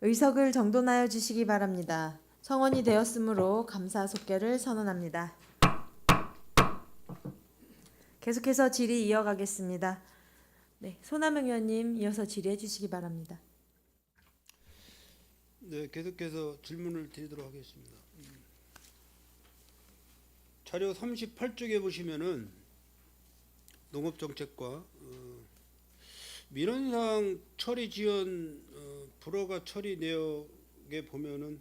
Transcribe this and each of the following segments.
의석을 정돈하여 주시기 바랍니다. 성원이 되었으므로 감사 속결을 선언합니다. 계속해서 질의 이어가겠습니다. 네, 손남영 의원님 이어서 질의해 주시기 바랍니다. 네, 계속해서 질문을 드리도록 하겠습니다. 자료 38쪽에 보시면은 농업정책과 민원상 처리 지연 불허가 처리 내역에 보면은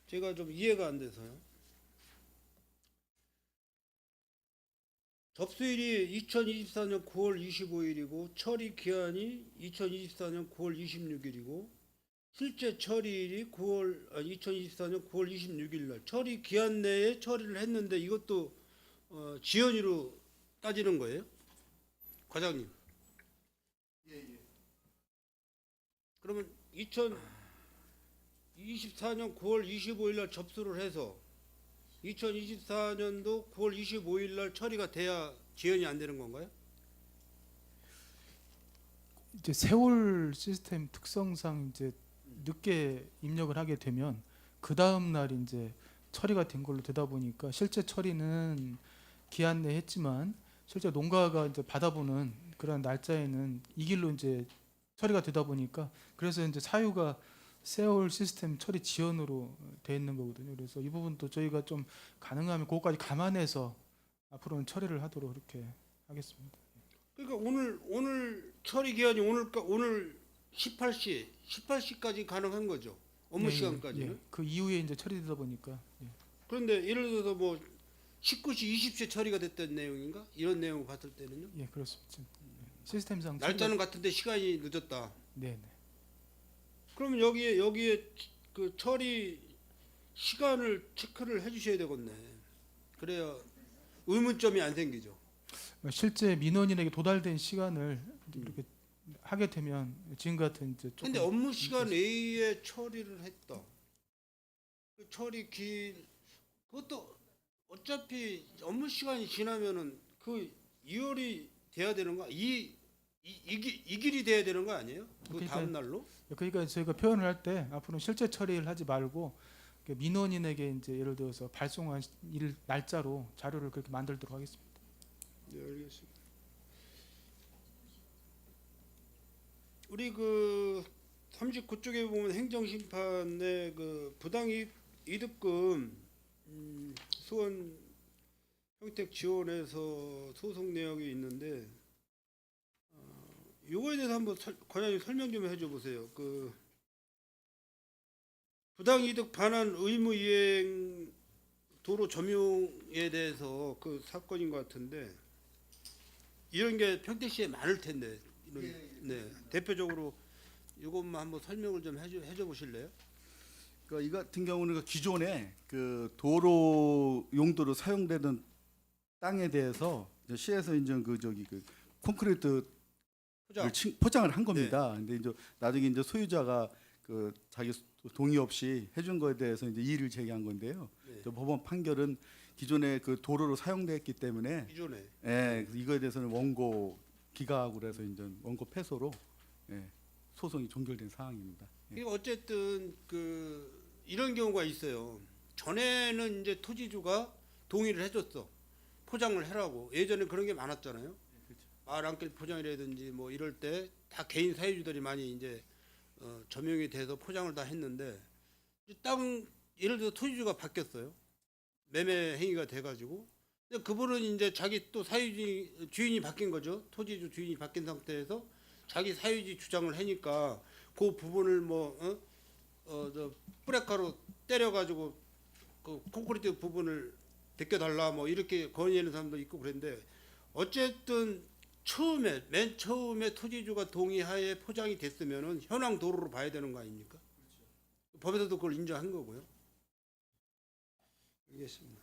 제가 좀 이해가 안 돼서요. 접수일이 2024년 9월 25일이고 처리 기한이 2024년 9월 26일이고 실제 처리일이 2024년 9월 26일 날 처리 기한 내에 처리를 했는데 이것도 지연으로 따지는 거예요? 과장님. 그러면 2024년 9월 25일 날 접수를 해서 2024년도 9월 25일 날 처리가 돼야 지연이 안 되는 건가요? 이제 세월 시스템 특성상 이제 늦게 입력을 하게 되면 그 다음 날 이제 처리가 된 걸로 되다 보니까 실제 처리는 기한 내에 했지만 실제 농가가 이제 받아보는 그런 날짜에는 이 길로 이제 처리가 되다 보니까 그래서 이제 사유가 세월 시스템 처리 지연으로 돼 있는 거거든요. 그래서 이 부분도 저희가 좀 가능하면 그것까지 감안해서 앞으로는 처리를 하도록 그렇게 하겠습니다. 그러니까 오늘 처리 기한이 오늘 18시까지 가능한 거죠. 업무 시간까지는. 그 이후에 이제 처리되다 보니까 그런데 예를 들어서 뭐 19시 20시에 처리가 됐던 내용인가? 이런 내용을 봤을 때는요. 예, 그렇습니다. 시스템상 날짜는 같은데 시간이 늦었다. 네. 그러면 여기에 그 처리 시간을 체크를 해주셔야 되겠네. 그래야 의문점이 안 생기죠. 실제 민원인에게 도달된 시간을 이렇게 하게 되면 지금 같은 이제 조금 근데 업무 시간 외에 처리를 했다. 그 처리 그것도 어차피 업무 시간이 지나면은 그 이월이 돼야 되는 거, 이 길이 돼야 되는 거 아니에요? 그 그러니까- 다음 날로? 그러니까 저희가 표현을 할 때 앞으로 실제 처리를 하지 말고 민원인에게 이제 예를 들어서 발송한 일 날짜로 자료를 그렇게 만들도록 하겠습니다. 네, 알겠습니다. 우리 그 39쪽에 보면 행정심판의 그 부당이득금 수원 평택 지원에서 소송 내역이 있는데 이거에 대해서 한번 과장님 설명 좀 해줘 보세요. 그 부당이득 반환 의무 이행 도로 점용에 대해서 그 사건인 것 같은데 이런 게 평택시에 많을 텐데 네, 대표적으로 이것만 한번 설명을 좀 해줘 보실래요? 그러니까 이 같은 경우는 그 기존에 그 도로 용도로 사용되던 땅에 대해서 이제 시에서 이제 그 콘크리트 포장. 포장을 한 겁니다. 근데 이제 나중에 이제 소유자가 그 자기 동의 없이 해준 거에 대해서 이제 이의를 제기한 건데요. 네. 법원 판결은 기존에 그 도로로 사용됐기 때문에 기존에 이거에 대해서는 원고 기각으로 해서 이제 원고 패소로 소송이 종결된 사항입니다. 이게 어쨌든 그 이런 경우가 있어요. 전에는 이제 토지주가 동의를 해줬어. 포장을 해라고. 예전에 그런 게 많았잖아요. 마랑길 포장이라든지 뭐 이럴 때 다 개인 사유주들이 많이 이제 점용이 돼서 포장을 다 했는데 땅 예를 들어 토지주가 바뀌었어요. 매매 행위가 돼가지고 근데 그분은 이제 자기 또 사유지 주인이 바뀐 거죠. 토지주 주인이 바뀐 상태에서 자기 사유지 주장을 하니까 그 부분을 저 뿌레카로 때려가지고 그 콘크리트 부분을 벗겨달라 뭐 이렇게 건의하는 사람도 있고 그랬는데 어쨌든 맨 처음에 토지주가 동의하에 포장이 됐으면은 현황 도로로 봐야 되는 거 아닙니까? 법에서도 그걸 인정한 거고요. 알겠습니다.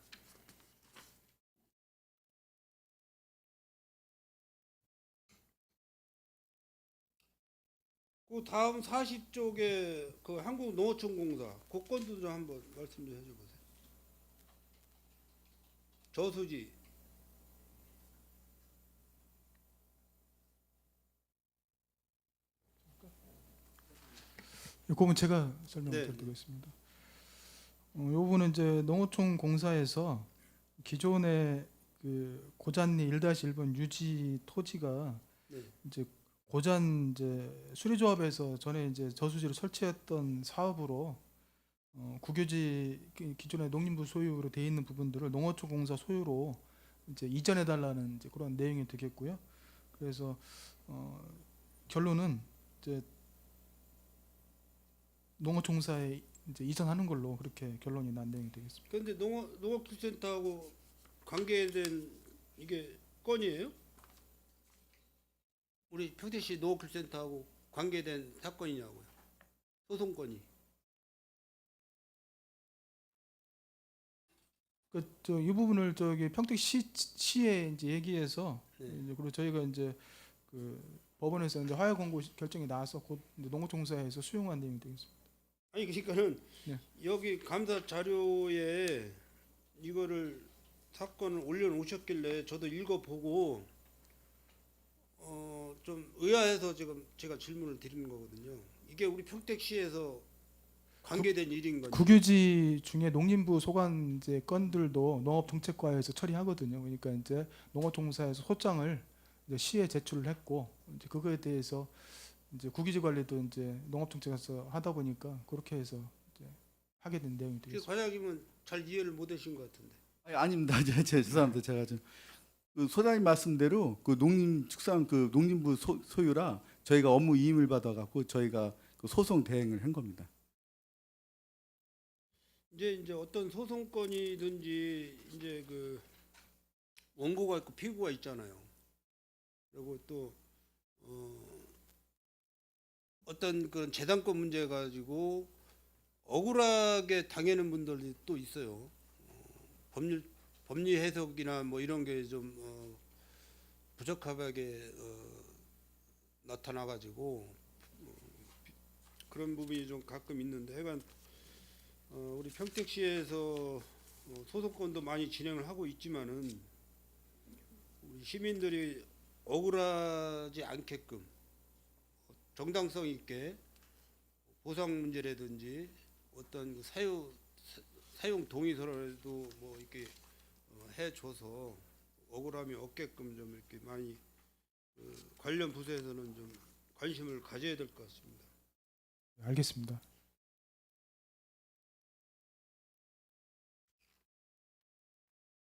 그 다음 40쪽에 그 한국농어촌공사 그 건도 좀 한번 말씀 좀 해줘보세요. 저수지 이 부분 제가 설명을 네. 드리겠습니다. 이 부분은 이제 농어촌 공사에서 기존의 그 고잔리 1-1번 유지 토지가 네. 이제 고잔 이제 수리조합에서 전에 이제 저수지를 설치했던 사업으로 국유지 기존의 농림부 소유로 돼 있는 부분들을 농어촌 공사 소유로 이제 이전해 달라는 이제 그런 내용이 되겠고요. 그래서 결론은 이제 농어촌공사에 이제 이전하는 걸로 그렇게 결론이 난 내용이 되겠습니다. 그런데 농업기술센터하고 관계된 이게 건이에요? 우리 평택시 농업기술센터하고 관계된 사건이냐고요? 소송건이. 이 부분을 저기 평택시에 이제 얘기해서 네. 이제 그리고 저희가 이제 그 법원에서 이제 하야 공고 결정이 나와서 곧 이제 농어촌공사에서 수용한 내용이 되겠습니다. 아니 그러니까는 네. 여기 감사 자료에 이거를 사건을 올려놓으셨길래 저도 읽어보고 좀 의아해서 지금 제가 질문을 드리는 거거든요. 이게 우리 평택시에서 관계된 일인 건지. 국유지 중에 농림부 소관제 건들도 농업정책과에서 처리하거든요. 그러니까 이제 농어촌공사에서 소장을 이제 시에 제출을 했고 이제 그거에 대해서 이제 국유지 관리도 이제 농업정책에서 하다 보니까 그렇게 해서 이제 하게 된 내용이 그 되겠습니다. 과장님은 잘 이해를 못하신 것 같은데. 아닙니다. 죄송합니다. 제가 좀 그 소장님 말씀대로 그 농림축산 그 농림부 소유라 저희가 업무 이임을 받아갖고 저희가 그 소송 대행을 한 겁니다. 이제 어떤 소송건이든지 이제 그 원고가 있고 피고가 있잖아요. 그리고 또 어떤 그런 재단권 문제 가지고 억울하게 당하는 분들이 또 있어요. 법리 해석이나 뭐 이런 게 좀 부적합하게 나타나 가지고 그런 부분이 좀 가끔 있는데 하여간 우리 평택시에서 소송건도 많이 진행을 하고 있지만은 우리 시민들이 억울하지 않게끔 정당성 있게 보상 문제라든지 어떤 그 사용 동의서라도 뭐 이렇게 해줘서 억울함이 없게끔 좀 이렇게 많이 관련 부서에서는 좀 관심을 가져야 될 것 같습니다. 알겠습니다.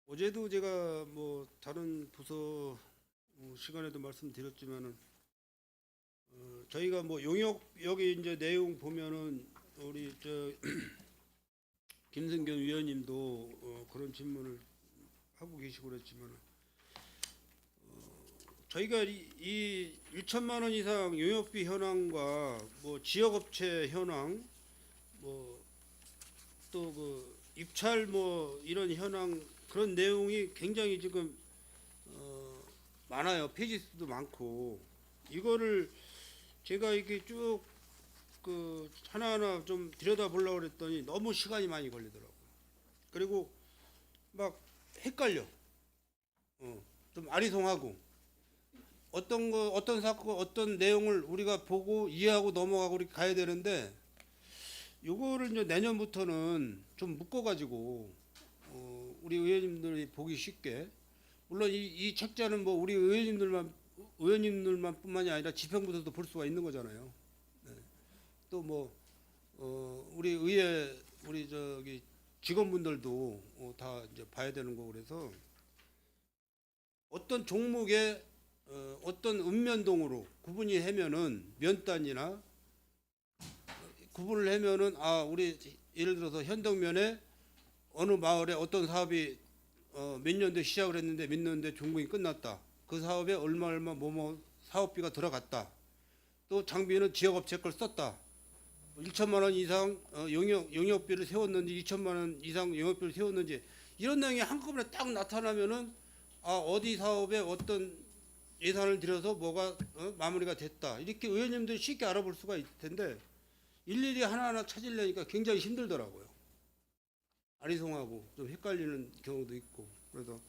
어제도 제가 뭐 다른 부서 시간에도 말씀드렸지만은 저희가 뭐 용역 여기 이제 내용 보면은 우리 저 김승경 위원님도 그런 질문을 하고 계시고 그랬지만은 저희가 이 1천만 원 이상 용역비 현황과 뭐 지역업체 현황 뭐 또 그 입찰 뭐 이런 현황 그런 내용이 굉장히 지금 많아요. 페이지 수도 많고 이거를 제가 이렇게 쭉 그 하나하나 좀 들여다 보려고 그랬더니 너무 시간이 많이 걸리더라고요. 그리고 막 헷갈려. 좀 아리송하고 어떤 사건 어떤 내용을 우리가 보고 이해하고 넘어가고 이렇게 가야 되는데 요거를 이제 내년부터는 좀 묶어가지고 우리 의원님들이 보기 쉽게 물론 이 책자는 뭐 우리 의원님들만 뿐만이 아니라 지평부서도 볼 수가 있는 거잖아요. 네. 또 뭐 우리 의회 우리 저기 직원분들도 다 이제 봐야 되는 거고 그래서 어떤 종목에 어떤 읍면동으로 구분이 하면은 면단이나 구분을 하면은 우리 예를 들어서 현덕면에 어느 마을에 어떤 사업이 몇 년도에 시작을 했는데 몇 년도에 준공이 끝났다. 그 사업에 얼마 뭐뭐 사업비가 들어갔다. 또 장비는 지역업체 걸 썼다. 1천만 원 이상 용역비를 세웠는지 2천만 원 이상 용역비를 세웠는지 이런 내용이 한꺼번에 딱 나타나면은 어디 사업에 어떤 예산을 들여서 뭐가 마무리가 됐다. 이렇게 의원님들이 쉽게 알아볼 수가 있을 텐데 일일이 하나하나 찾으려니까 굉장히 힘들더라고요. 아리송하고 좀 헷갈리는 경우도 있고 그래서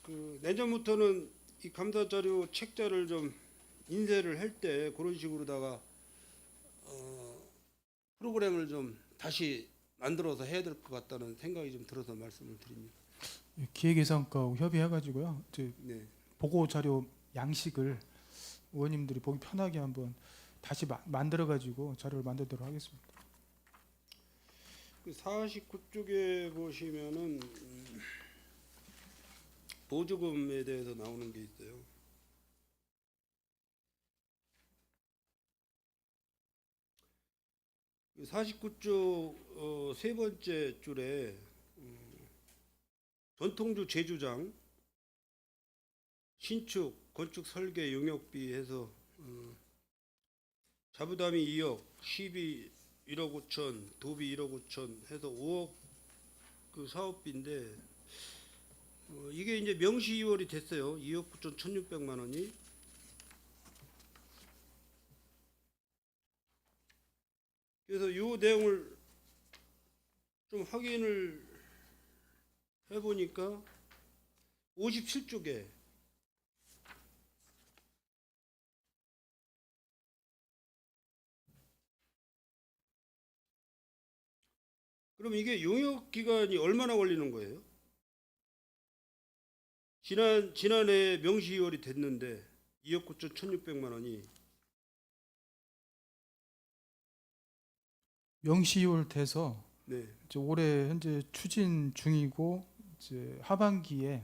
그 내년부터는 이 감사 자료 책자를 좀 인쇄를 할 때 그런 식으로다가 프로그램을 좀 다시 만들어서 해야 될 것 같다는 생각이 좀 들어서 말씀을 드립니다. 기획예산과하고 협의해가지고요. 이제 네. 보고 자료 양식을 의원님들이 보기 편하게 한번 다시 만들어가지고 자료를 만들도록 하겠습니다. 그 49쪽에 보시면은 보조금에 대해서 나오는 게 있어요. 그 49쪽 세 번째 줄에 전통주 제주장 신축 건축 설계 용역비 해서 자부담이 2억, 시비 1억 5천, 도비 1억 5천 해서 5억 그 사업비인데 이게 이제 명시 2월이 됐어요. 2억 9천 1,600만 원이. 그래서 이 내용을 좀 확인을 해보니까 57쪽에 그럼 이게 용역 기간이 얼마나 걸리는 거예요? 지난해 명시 2월이 됐는데 2억 9천 1,600만 원이 명시월 돼서 네. 이제 올해 현재 추진 중이고 이제 하반기에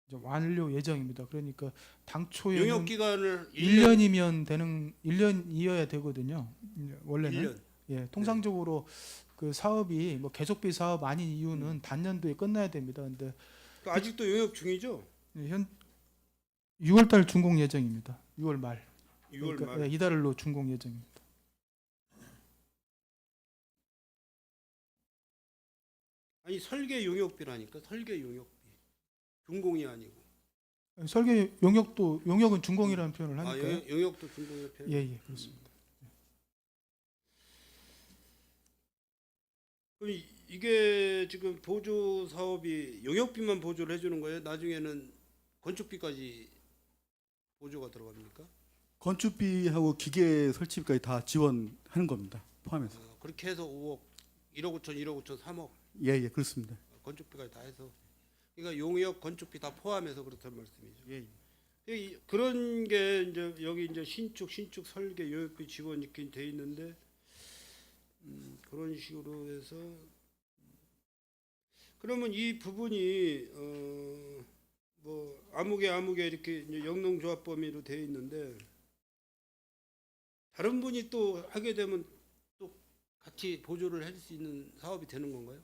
이제 완료 예정입니다. 그러니까 당초에는 용역 기간을 1년이면 되는 1년이어야 되거든요. 원래는 1년. 예, 통상적으로 그 사업이 뭐 계속비 사업 아닌 이유는 단년도에 끝나야 됩니다. 근데 그러니까 아직도 용역 중이죠? 현 6월 달 준공 예정입니다. 6월 말. 6월 그러니까 말. 예, 이달로 준공 예정입니다. 아니 설계 용역비라니까 설계 용역비. 준공이 아니고. 설계 용역은 준공이라는 표현을 아, 하니까요. 용역도 준공의 편. 예, 예, 그렇습니다. 그럼 이게 지금 보조 사업이 용역비만 보조를 해주는 거예요? 나중에는 건축비까지 보조가 들어갑니까? 건축비하고 기계 설치비까지 다 지원하는 겁니다. 포함해서. 그렇게 해서 5억, 1억 5천, 1억 5천, 3억 예, 예, 그렇습니다. 건축비까지 다 해서 그러니까 용역 건축비 다 포함해서 그렇다는 말씀이죠. 예, 그런 게 이제 여기 이제 신축 설계 용역비 지원 이렇게 돼 있는데 그런 식으로 해서 그러면 이 부분이 뭐 아무개 이렇게 이제 영농조합 범위로 돼 있는데 다른 분이 또 하게 되면 또 같이 보조를 할 수 있는 사업이 되는 건가요?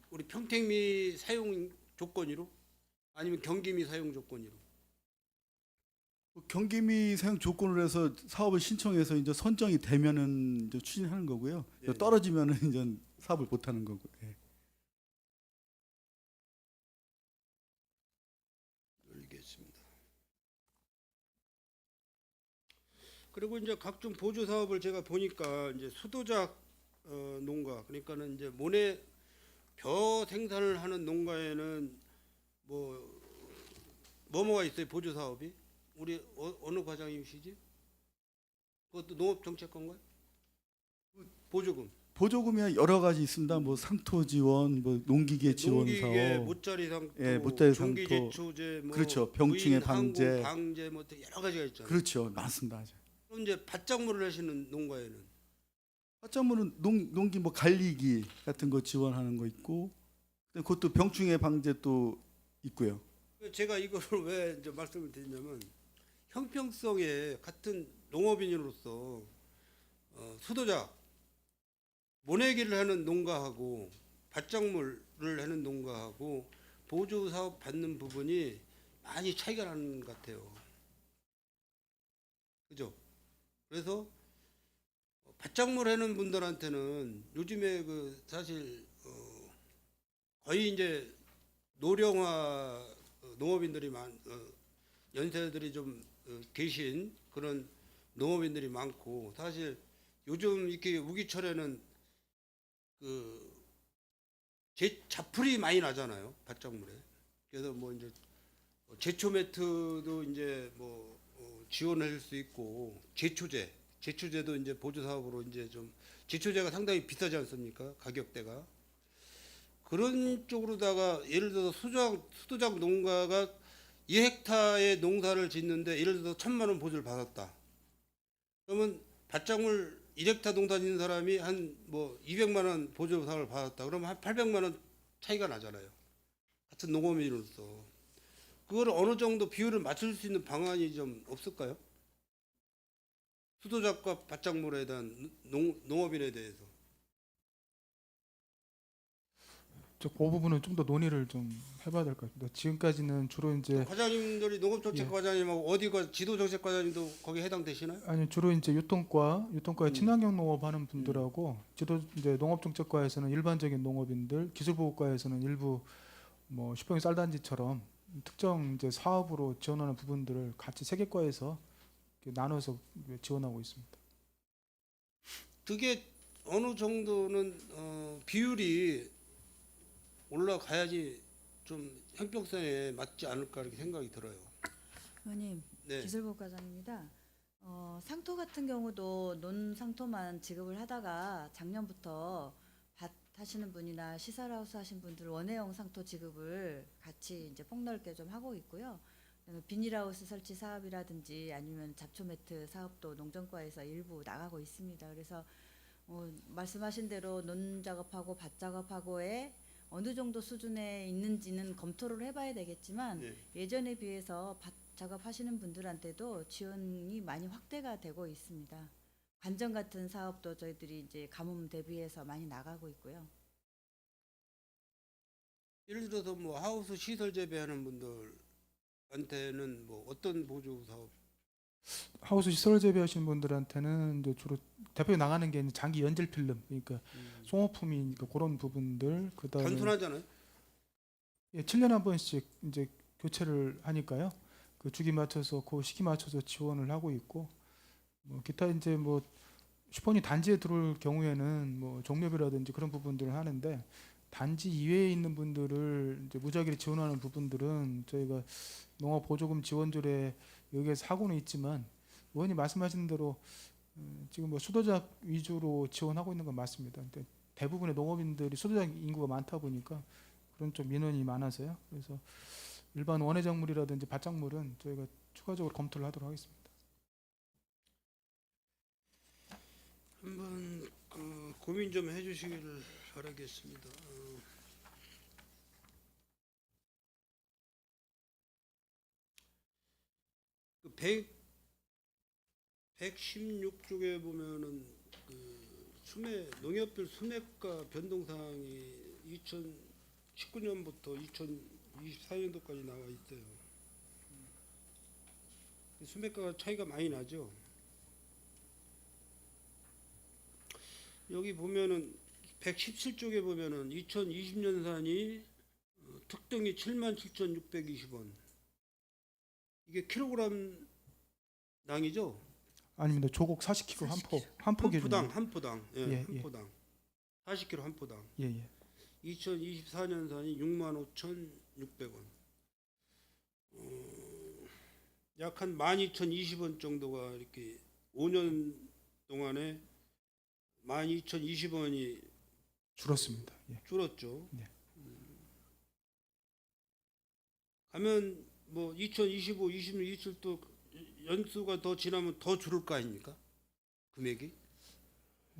우리 평택미 사용 조건으로 아니면 경기미 사용 조건으로? 경기미 사용 조건으로 해서 사업을 신청해서 이제 선정이 되면은 이제 추진하는 거고요. 예. 떨어지면은 이제 사업을 못 하는 거고. 예. 알겠습니다. 그리고 이제 각종 보조 사업을 제가 보니까 이제 수도작 농가 그러니까는 이제 모래 벼 생산을 하는 농가에는 뭐가 있어요 보조 사업이? 우리 어느 과장님이시지? 그것도 농업정책관가요? 보조금. 보조금이 여러 가지 있습니다. 뭐 상토 지원, 뭐 농기계 지원 농기계, 사업, 모짜리 상토, 예, 모짜리 종기 상토. 제초제, 뭐 그렇죠. 병충해 부인, 항공, 방제. 방제 뭐 여러 가지가 있잖아요. 그렇죠. 많습니다. 그럼 이제 밭작물을 하시는 농가에는 화장물은 농기 뭐 관리기 같은 거 지원하는 거 있고, 그것도 병충해 방제 또 있고요. 제가 이거를 왜 이제 말씀을 드리냐면 형평성에 같은 농업인으로서 수도작 모내기를 하는 농가하고 밭작물을 하는 농가하고 보조 사업 받는 부분이 많이 차이가 나는 것 같아요. 그죠? 그래서 밭작물 하는 분들한테는 요즘에 그 사실 거의 이제 노령화 농업인들이 연세들이 좀 계신 그런 농업인들이 많고 사실 요즘 이렇게 우기철에는 그 자풀이 많이 나잖아요 밭작물에. 그래서 뭐 이제 제초 매트도 이제 뭐 지원할 수 있고 제초제 제초제도 이제 보조 사업으로 이제 좀 제초제가 상당히 비싸지 않습니까? 가격대가. 그런 쪽으로다가 예를 들어서 수도작 농가가 2헥타의 농사를 짓는데 예를 들어서 1,000만 원 보조를 받았다. 그러면 밭작물 1헥타 농사 짓는 사람이 한 뭐 200만 원 보조 사업을 받았다. 그러면 한 800만 원 차이가 나잖아요. 같은 농업인으로서. 그거를 어느 정도 비율을 맞출 수 있는 방안이 좀 없을까요? 수도작과 밭작물에 대한 농업인에 대해서. 그 부분은 좀 더 논의를 좀 해봐야 될 것 같습니다. 지금까지는 주로 이제 과장님들이 농업정책과장님하고 어디가 지도정책과장님도 거기에 해당되시나요? 아니 주로 이제 유통과에 친환경 농업 하는 분들하고 이제 농업정책과에서는 일반적인 농업인들, 기술보호과에서는 일부 뭐 슈퍼인 쌀단지처럼 특정 이제 사업으로 지원하는 부분들을 같이 세 개 과에서 이렇게 나눠서 지원하고 있습니다. 그게 어느 정도는 비율이 올라가야지 좀 형평성에 맞지 않을까 이렇게 생각이 들어요. 의원님, 네. 기술부과장입니다. 상토 같은 경우도 논상토만 지급을 하다가 작년부터 밭 하시는 분이나 시설하우스 하신 분들 원예형 상토 지급을 같이 이제 폭넓게 좀 하고 있고요. 그다음에 비닐하우스 설치 사업이라든지 아니면 잡초 매트 사업도 농정과에서 일부 나가고 있습니다. 그래서 말씀하신 대로 논 작업하고 밭 작업하고의 어느 정도 수준에 있는지는 검토를 해봐야 되겠지만 네. 예전에 비해서 밭 작업하시는 분들한테도 지원이 많이 확대가 되고 있습니다. 관정 같은 사업도 저희들이 이제 가뭄 대비해서 많이 나가고 있고요. 예를 들어서 뭐 하우스 시설 재배하는 분들한테는 뭐 어떤 보조 사업? 하우스 시설 재배하시는 분들한테는 이제 주로 대표적으로 나가는 게 이제 장기 연질 필름, 그러니까 소모품이니까 그런 부분들, 그다음에 단순하잖아요. 예, 7년에 한 번씩 이제 교체를 하니까요. 그 주기 맞춰서 그 시기 맞춰서 지원을 하고 있고, 뭐 기타 이제 뭐 슈퍼니 단지에 들어올 경우에는 뭐 종묘비라든지 그런 부분들을 하는데, 단지 이외에 있는 분들을 이제 무작위로 지원하는 부분들은 저희가 농업보조금 지원줄에 여기에서 하고는 있지만, 의원님 말씀하신 대로 지금 뭐 수도작 위주로 지원하고 있는 건 맞습니다. 근데 대부분의 농업인들이 수도작 인구가 많다 보니까 그런 좀 민원이 많아서요. 그래서 일반 원예작물이라든지 밭작물은 저희가 추가적으로 검토를 하도록 하겠습니다. 한번 고민 좀 해주시기를 바라겠습니다. 그 116쪽에 보면은 그 농협별 수매가 변동 사항이 2019년부터 2024년도까지 나와 있어요. 수매가가 차이가 많이 나죠. 여기 보면은 117쪽에 보면은 2020년산이 특등이 77,620원. 이게 킬로그램 낭이죠? 아닙니다. 조곡 40kg 한 포 기준으로. 한 포당. 예, 예, 한 예. 포당. 40kg 한 포당. 예, 예. 2024년산이 65,600원. 약 한 12,020원 정도가 이렇게 5년 동안에 12,020원이 줄었습니다. 예. 줄었죠. 네. 가면 뭐 2025, 26, 27도 연수가 더 지나면 더 줄을 거 아닙니까? 금액이?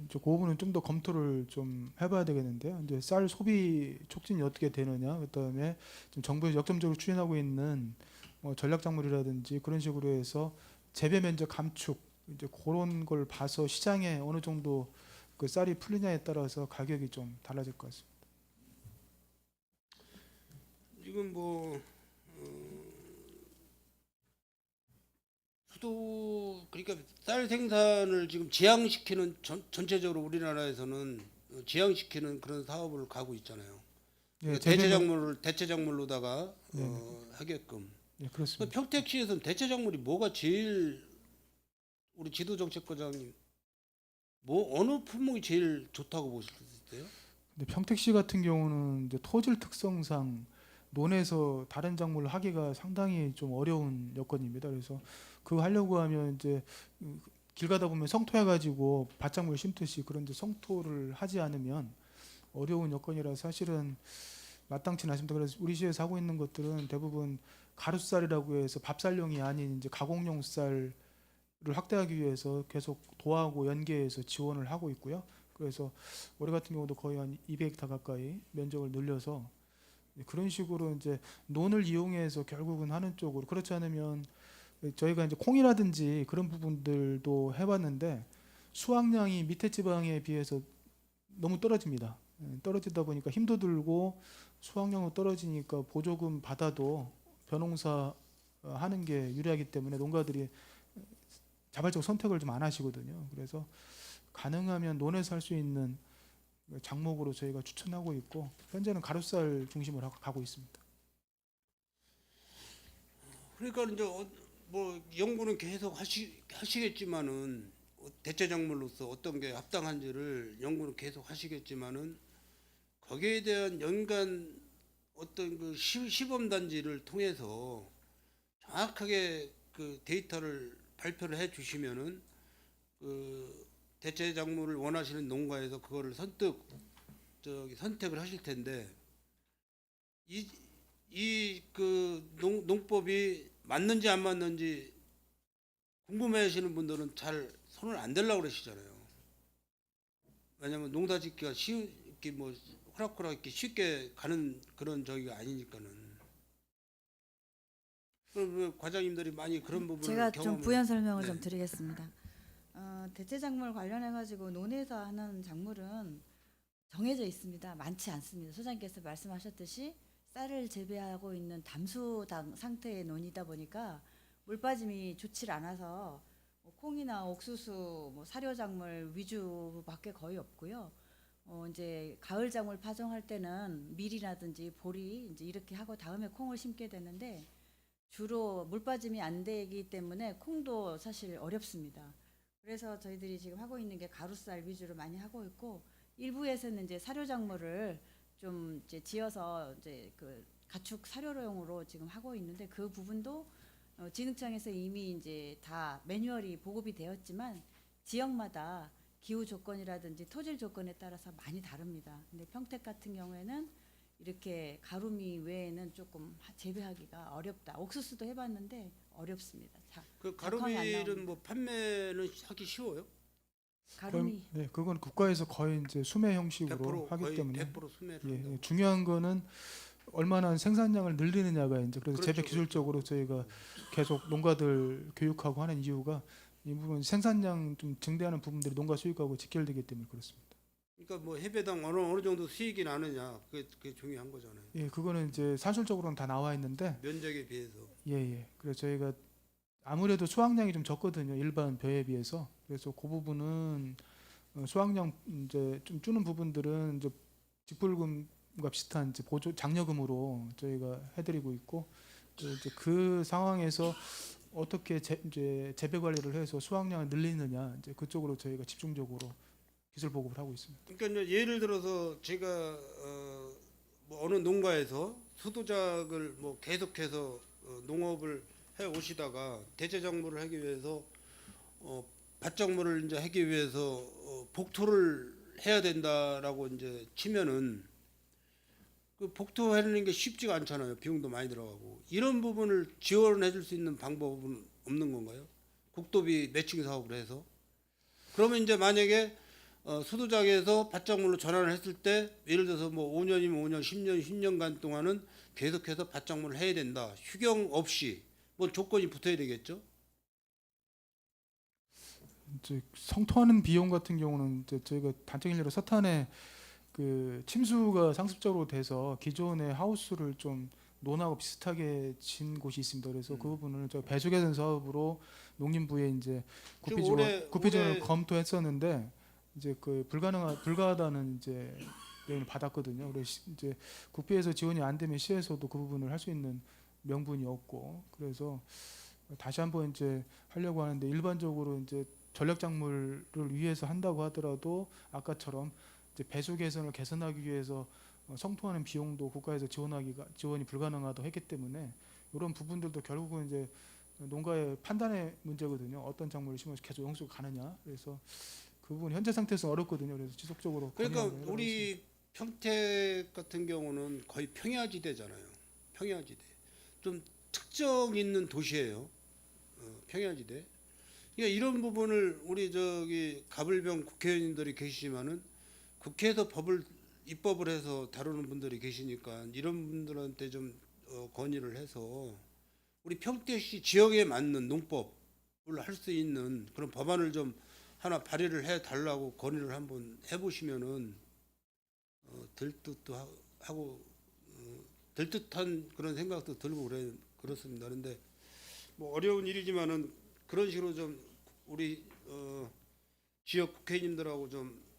이제 그 부분은 좀 더 검토를 좀 해봐야 되겠는데요. 이제 쌀 소비 촉진이 어떻게 되느냐, 그다음에 지금 정부에서 역점적으로 추진하고 있는 뭐 전략작물이라든지 그런 식으로 해서 재배 면적 감축, 이제 그런 걸 봐서 시장에 어느 정도 그 쌀이 풀리냐에 따라서 가격이 좀 달라질 것 같습니다. 지금 뭐 수도 그러니까 쌀 생산을 지금 지향시키는 전체적으로 우리나라에서는 지향시키는 그런 사업을 가고 있잖아요. 예, 그러니까 대체작물로다가 네. 하게끔. 예, 그렇습니다. 평택시에서는 대체작물이 뭐가 제일 우리 지도정책과장님 뭐 어느 품목이 제일 좋다고 보실 수 있어요? 근데 평택시 같은 경우는 이제 토질 특성상 논에서 다른 작물을 하기가 상당히 좀 어려운 여건입니다. 그래서 그거 하려고 하면 이제 길 가다 보면 성토해가지고 밭작물 심듯이 그런데 성토를 하지 않으면 어려운 여건이라 사실은 마땅치 않습니다. 그래서 우리 시에서 하고 있는 것들은 대부분 가루쌀이라고 해서 밥쌀용이 아닌 이제 가공용 쌀을 확대하기 위해서 계속 도하고 연계해서 지원을 하고 있고요. 그래서 올해 같은 경우도 거의 한 200헥타 가까이 면적을 늘려서 그런 식으로 이제 논을 이용해서 결국은 하는 쪽으로, 그렇지 않으면 저희가 이제 콩이라든지 그런 부분들도 해봤는데 수확량이 밑에 지방에 비해서 너무 떨어집니다. 떨어지다 보니까 힘도 들고 수확량도 떨어지니까 보조금 받아도 벼농사 하는 게 유리하기 때문에 농가들이 자발적 선택을 좀 안 하시거든요. 그래서 가능하면 논에서 할 수 있는 작목으로 저희가 추천하고 있고 현재는 가루쌀 중심으로 가고 있습니다. 그러니까 이제 뭐 연구는 계속 하시겠지만은 대체 작물로서 어떤 게 합당한지를 연구는 계속 하시겠지만은 거기에 대한 연간 어떤 그 시범 단지를 통해서 정확하게 그 데이터를 발표를 해 주시면은 그 대체 작물을 원하시는 농가에서 그거를 선택을 하실 텐데 이 그 농법이 맞는지 안 맞는지 궁금해하시는 분들은 잘 손을 안 대려고 그러시잖아요. 왜냐하면 농사짓기가 쉽게 뭐 호락호락 이렇게 쉽게 가는 그런 저기가 아니니까는. 그럼 과장님들이 많이 그런 부분을 제가 좀 경험을 부연 설명을 네. 좀 드리겠습니다. 대체 작물 관련해 가지고 논에서 하는 작물은 정해져 있습니다. 많지 않습니다. 소장님께서 말씀하셨듯이 쌀을 재배하고 있는 담수당 상태의 논이다 보니까 물 빠짐이 좋지 않아서 뭐 콩이나 옥수수, 뭐 사료작물 위주밖에 거의 없고요. 이제 가을 작물 파종할 때는 밀이라든지 보리 이제 이렇게 하고 다음에 콩을 심게 되는데 주로 물 빠짐이 안 되기 때문에 콩도 사실 어렵습니다. 그래서 저희들이 지금 하고 있는 게 가루쌀 위주로 많이 하고 있고 일부에서는 이제 사료작물을 좀 이제 지어서 이제 그 가축 사료용으로 지금 하고 있는데 그 부분도 진흥청에서 이미 이제 다 매뉴얼이 보급이 되었지만 지역마다 기후 조건이라든지 토질 조건에 따라서 많이 다릅니다. 근데 평택 같은 경우에는 이렇게 가루미 외에는 조금 재배하기가 어렵다. 옥수수도 해봤는데 어렵습니다. 그 작황이 안 가루밀은 나옵니다. 뭐 판매는 하기 쉬워요? 가루미 네, 그건 국가에서 거의 이제 수매 형식으로 100% 하기 거의 때문에 100% 수매를 예, 한다고. 중요한 거는 얼마나 생산량을 늘리느냐가 이제 그래서 재배 그렇죠. 기술적으로 저희가 계속 농가들 교육하고 하는 이유가 이 부분 생산량 좀 증대하는 부분들이 농가 수익하고 직결되기 때문에 그렇습니다. 그러니까 뭐 해배당 어느 정도 수익이 나느냐 그게 중요한 거잖아요. 예, 그거는 이제 사실적으로는 다 나와 있는데 면적에 비해서. 예. 그래서 저희가 아무래도 수확량이 좀 적거든요. 일반 벼에 비해서. 그래서 그 부분은 수확량 이제 좀 주는 부분들은 이제 직불금과 비슷한 이제 보조 장려금으로 저희가 해드리고 있고 또 이제 그 상황에서 어떻게 이제 재배 관리를 해서 수확량을 늘리느냐 이제 그쪽으로 저희가 집중적으로 기술 보급을 하고 있습니다. 그러니까 이제 예를 들어서 제가 뭐 어느 농가에서 수도작을 뭐 계속해서 농업을 해 오시다가 대체 작물을 하기 위해서 밭작물을 이제 하기 위해서 복토를 해야 된다라고 이제 치면은 그 복토하는 게 쉽지가 않잖아요. 비용도 많이 들어가고 이런 부분을 지원해 줄 수 있는 방법은 없는 건가요? 국도비 매칭 사업을 해서 그러면 이제 만약에 수도작에서 밭작물로 전환을 했을 때 예를 들어서 뭐 5년이면 5년, 10년간 동안은 계속해서 밭작물을 해야 된다. 휴경 없이 뭐 조건이 붙어야 되겠죠. 이제 성토하는 비용 같은 경우는 이제 저희가 단적 일례로 서탄에 그 침수가 상습적으로 돼서 기존의 하우스를 좀 논하고 비슷하게 진 곳이 있습니다. 그래서 그 부분을 저 배수 개선 사업으로 농림부에 이제 구피 지원을 올해 검토했었는데 이제 그 불가하다는 이제 내용을 받았거든요. 그래서 이제 국비에서 지원이 안 되면 시에서도 그 부분을 할 수 있는 명분이 없고 그래서 다시 한번 이제 하려고 하는데 일반적으로 이제 전략 작물을 위해서 한다고 하더라도 아까처럼 이제 배수 개선을 개선하기 위해서 성토하는 비용도 국가에서 지원이 불가능하다고 했기 때문에 이런 부분들도 결국은 이제 농가의 판단의 문제거든요. 어떤 작물을 심어서 계속 영수가 가느냐. 그래서 그 부분 현재 상태에서 어렵거든요. 그래서 지속적으로 그러니까 건의하고 여러 가지 우리 평택 같은 경우는 거의 평야지대잖아요. 평야지대. 좀 특정 있는 도시예요. 평야지대. 그러니까 이런 부분을 우리 저기 가불병 국회의원님들이 계시지만은 국회에서 입법을 해서 다루는 분들이 계시니까 이런 분들한테 좀 건의를 해서 우리 평택시 지역에 맞는 농법을 할 수 있는 그런 법안을 좀 하나 발의를 해 달라고 건의를 한번 해보시면은 될 듯도 하고 될 듯한 그런 생각도 들고 그렇습니다. 그런데 뭐 어려운 일이지만은 그런 식으로 좀 우리 지역 국회의원님들하고 좀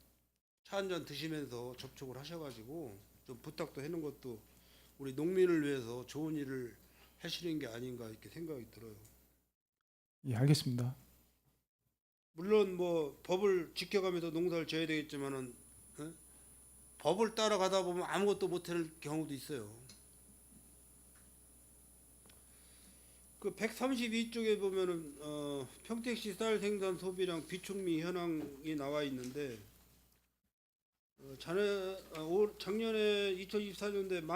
차 한 잔 드시면서 접촉을 하셔가지고 좀 부탁도 해놓은 것도 우리 농민을 위해서 좋은 일을 하시는 게 아닌가 이렇게 생각이 들어요. 예, 알겠습니다. 물론 뭐 법을 지켜가면서 농사를 지어야 되겠지만은 법을 따라가다 보면 아무것도 못할 경우도 있어요. 그 132쪽에 보면은 평택시 쌀 생산 소비량 비축미 현황이 나와 있는데 작년에 2024년도에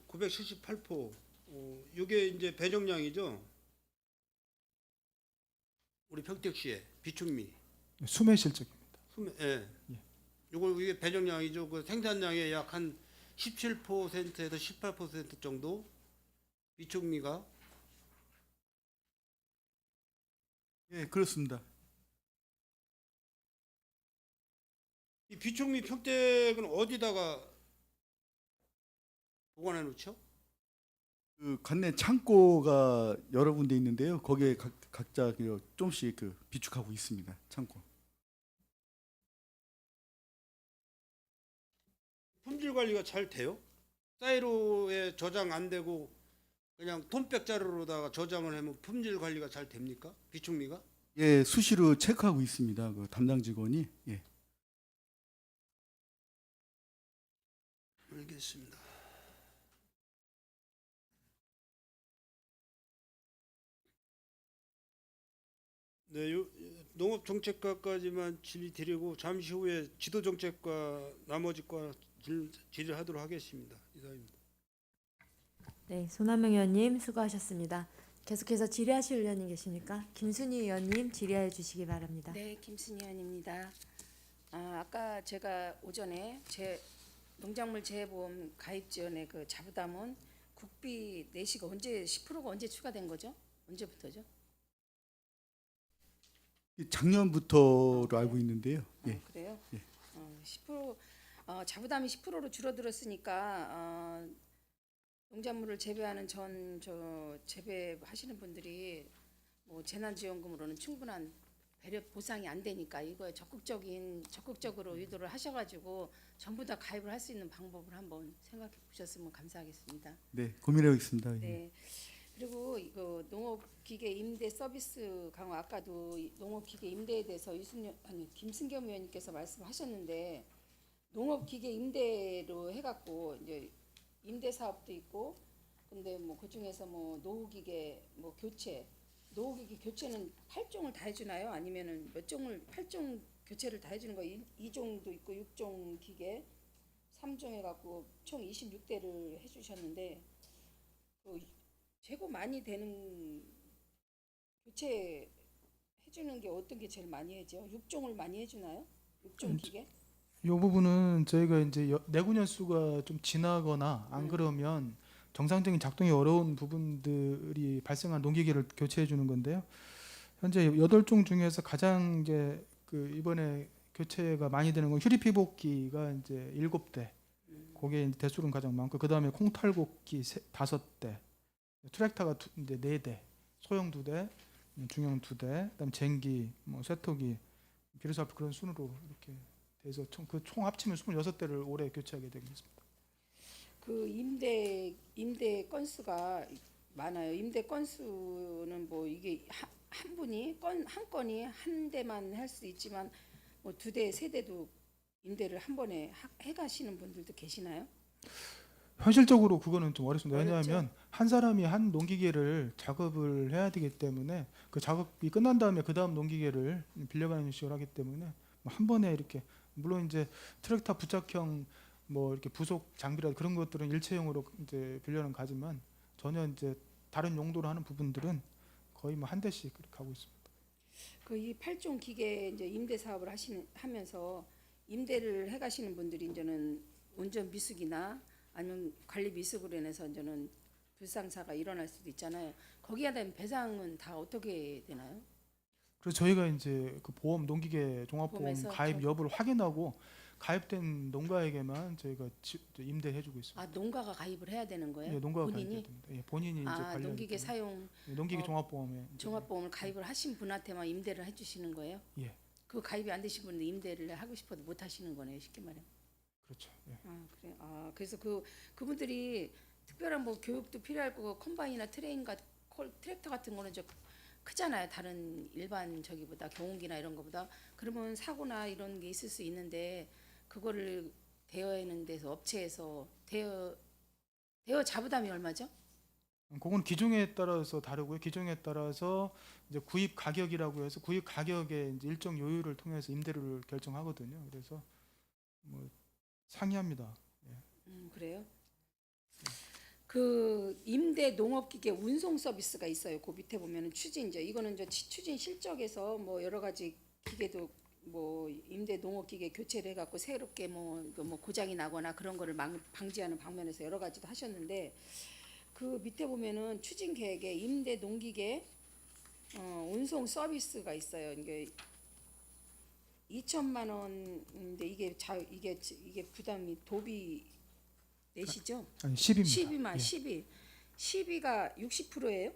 18,978포 이게 이제 배정량이죠. 우리 평택시에 비축미 수매 실적입니다. 예. 이게 배정량이죠. 그 생산량의 약 한 17%에서 18% 정도 비축미가 예, 그렇습니다. 이 비축미 평택은 어디다가 보관해 놓죠? 그 관내 창고가 여러 군데 있는데요. 거기에 각자 조금씩 그 비축하고 있습니다. 창고. 품질 관리가 잘 돼요? 사이로에 저장 안 되고 그냥 톤백 자루로다가 저장을 하면 품질 관리가 잘 됩니까? 비축미가? 예, 수시로 체크하고 있습니다. 그 담당 직원이. 예. 알겠습니다. 네, 농업정책과까지만 질의 드리고 잠시 후에 지도정책과 나머지 과 질의하도록 하겠습니다. 이상입니다. 네, 손한명 의원님 수고하셨습니다. 계속해서 질의하실 의원님 계십니까? 김순희 의원님 질의해 주시기 바랍니다. 네, 김순희 의원입니다. 아까 제가 오전에 제 농작물 재보험 가입 지원의 그 자부담은 국비 내시가 언제 10%가 언제 추가된 거죠? 언제부터죠? 작년부터로 알고 있는데요. 예. 그래요? 예. 10% 자부담이 10%로 줄어들었으니까 농작물을 재배하는 재배하시는 분들이 뭐 재난지원금으로는 충분한 배려 보상이 안 되니까 이거에 적극적으로 유도를 하셔가지고 전부 다 가입을 할 수 있는 방법을 한번 생각해 보셨으면 감사하겠습니다. 네, 고민해 보겠습니다. 예. 네. 그리고 이거 농업기계 임대 서비스 강화 아까도 농업기계 임대에 대해서 김승겸 의원님께서 말씀하셨는데 농업기계 임대로 해갖고 이제 임대 사업도 있고 근데 뭐 그 중에서 뭐 노후기계 뭐 노후기계 교체는 8종을 다 해주나요? 아니면은 몇 종을 8종 교체를 다 해주는 거 2종도 있고 6종 기계 3종 해갖고 총 26대를 해주셨는데 재고 많이 되는 교체 해주는 게 어떤 게 제일 많이 해죠? 6종을 많이 해주나요? 6종 기계? 이 부분은 저희가 이제 내구 년수가 좀 지나거나 안 그러면 정상적인 작동이 어려운 부분들이 발생한 농기계를 교체해 주는 건데요. 현재 8종 중에서 가장 이제 그 이번에 교체가 많이 되는 건 휴리피복기가 이제 7대. 그게 이제 대수는 가장 많고 그다음에 콩탈곡기 5대. 트랙터가 이제 4대. 소형 2대, 중형 2대, 그다음 쟁기, 뭐 쇠토기, 비료살포 그런 순으로 이렇게 돼서 총 합치면 26대를 올해 교체하게 되겠습니다. 그 임대 건수가 많아요. 임대 건수는 뭐 이게 한 분이 한 건이 한 대만 할 수 있지만 뭐 2대, 3대도 임대를 한 번에 해 가시는 분들도 계시나요? 현실적으로 그거는 좀 어렵습니다. 어렵죠. 왜냐하면 한 사람이 한 농기계를 작업을 해야 되기 때문에 그 작업이 끝난 다음에 그 다음 농기계를 빌려가는 식으로 하기 때문에 뭐한 번에 이렇게 물론 이제 트랙터 부착형 뭐 이렇게 부속 장비라 그런 것들은 일체형으로 이제 빌려는 가지만 전혀 이제 다른 용도로 하는 부분들은 거의 뭐 한 대씩 그렇게 하고 있습니다. 그 이 8종 기계 이제 임대 사업을 하면서 임대를 해가시는 분들이 이제는 운전 미숙이나 아니면 관리 미숙으로 인해서 이제는 불상사가 일어날 수도 있잖아요. 거기에 대한 배상은 다 어떻게 되나요? 그래서 저희가 이제 그 보험 농기계 종합보험 보험에서 가입 여부를 확인하고 가입된 농가에게만 저희가 임대해주고 있습니다. 아 농가가 가입을 해야 되는 거예요? 예, 농가가 본인이? 가입해야 됩니다. 예, 본인이 이제 아 관련 농기계 사용 농기계 어, 종합보험에 이제 종합보험을 가입을 하신 분한테만 임대를 해주시는 거예요? 예, 그 가입이 안 되신 분은 임대를 하고 싶어도 못 하시는 거네요, 쉽게 말하면. 그렇죠. 예. 아 그래. 아 그래서 그분들이 특별한 뭐 교육도 필요할 거고 컴바인이나 트랙터 같은 거는 좀 크잖아요. 다른 일반 저기보다 경운기나 이런 거보다 그러면 사고나 이런 게 있을 수 있는데 그거를 대여하는 데서 업체에서 대여 자부담이 얼마죠? 그건 기종에 따라서 다르고요. 기종에 따라서 이제 구입 가격이라고 해서 구입 가격에 이제 일정 요율을 통해서 임대료를 결정하거든요. 그래서 뭐 상이합니다. 그래요? 그 임대 농업기계 운송 서비스가 있어요. 그 밑에 보면은 추진제 이거는 이제 추진 실적에서 뭐 여러 가지 기계도 뭐 임대 농업기계 교체를 해갖고 새롭게 뭐 고장이 나거나 그런 거를 방지하는 방면에서 여러 가지도 하셨는데 그 밑에 보면은 추진 계획에 임대 농기계 운송 서비스가 있어요. 이게 2천만 원인데 이게 부담이 도비 내시죠? 아니 10입니다. 12만 예. 12가 60%예요?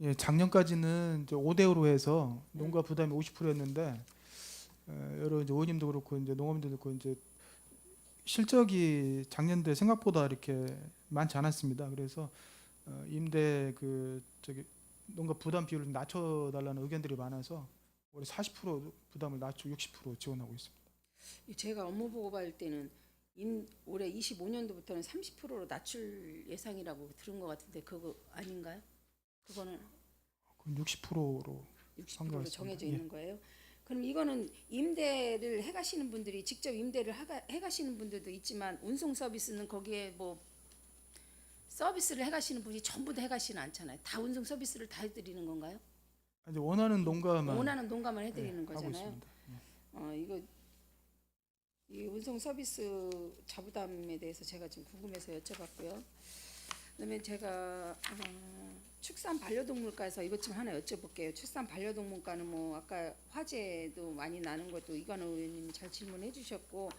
예, 작년까지는 이제 5대5로 해서 농가 부담이 50%였는데 여러 이제 의원님도 그렇고 이제 농업인들도 그렇고 이제 실적이 작년도에 생각보다 이렇게 많지 않았습니다. 그래서 임대 그 저기 농가 부담 비율을 낮춰달라는 의견들이 많아서 올해 40% 부담을 낮추고 60% 지원하고 있습니다. 제가 업무 보고 받을 때는 올해 25년도부터는 30%로 낮출 예상이라고 들은 것 같은데 그거 아닌가요? 그거는 그럼 60%로 60%로 정해져 예. 있는 거예요. 그럼 이거는 임대를 해가시는 분들이 직접 임대를 해가시는 분들도 있지만 운송 서비스는 거기에 뭐 서비스를 해가시는 분이 전부 다 해가시는 않잖아요. 다 운송 서비스를 다 해드리는 건가요? 이제 원하는 농가만 원하는 농가만 해드리는 하고 거잖아요. 있습니다. 이거 이 운송 서비스 자부담에 대해서 제가 좀 궁금해서 여쭤봤고요. 그다음에 제가 축산 반려동물과에서 이것 좀 하나 여쭤볼게요. 축산 반려동물과는 뭐 아까 화재도 많이 나는 것도 이관우 의원님이 잘 질문해 주셨고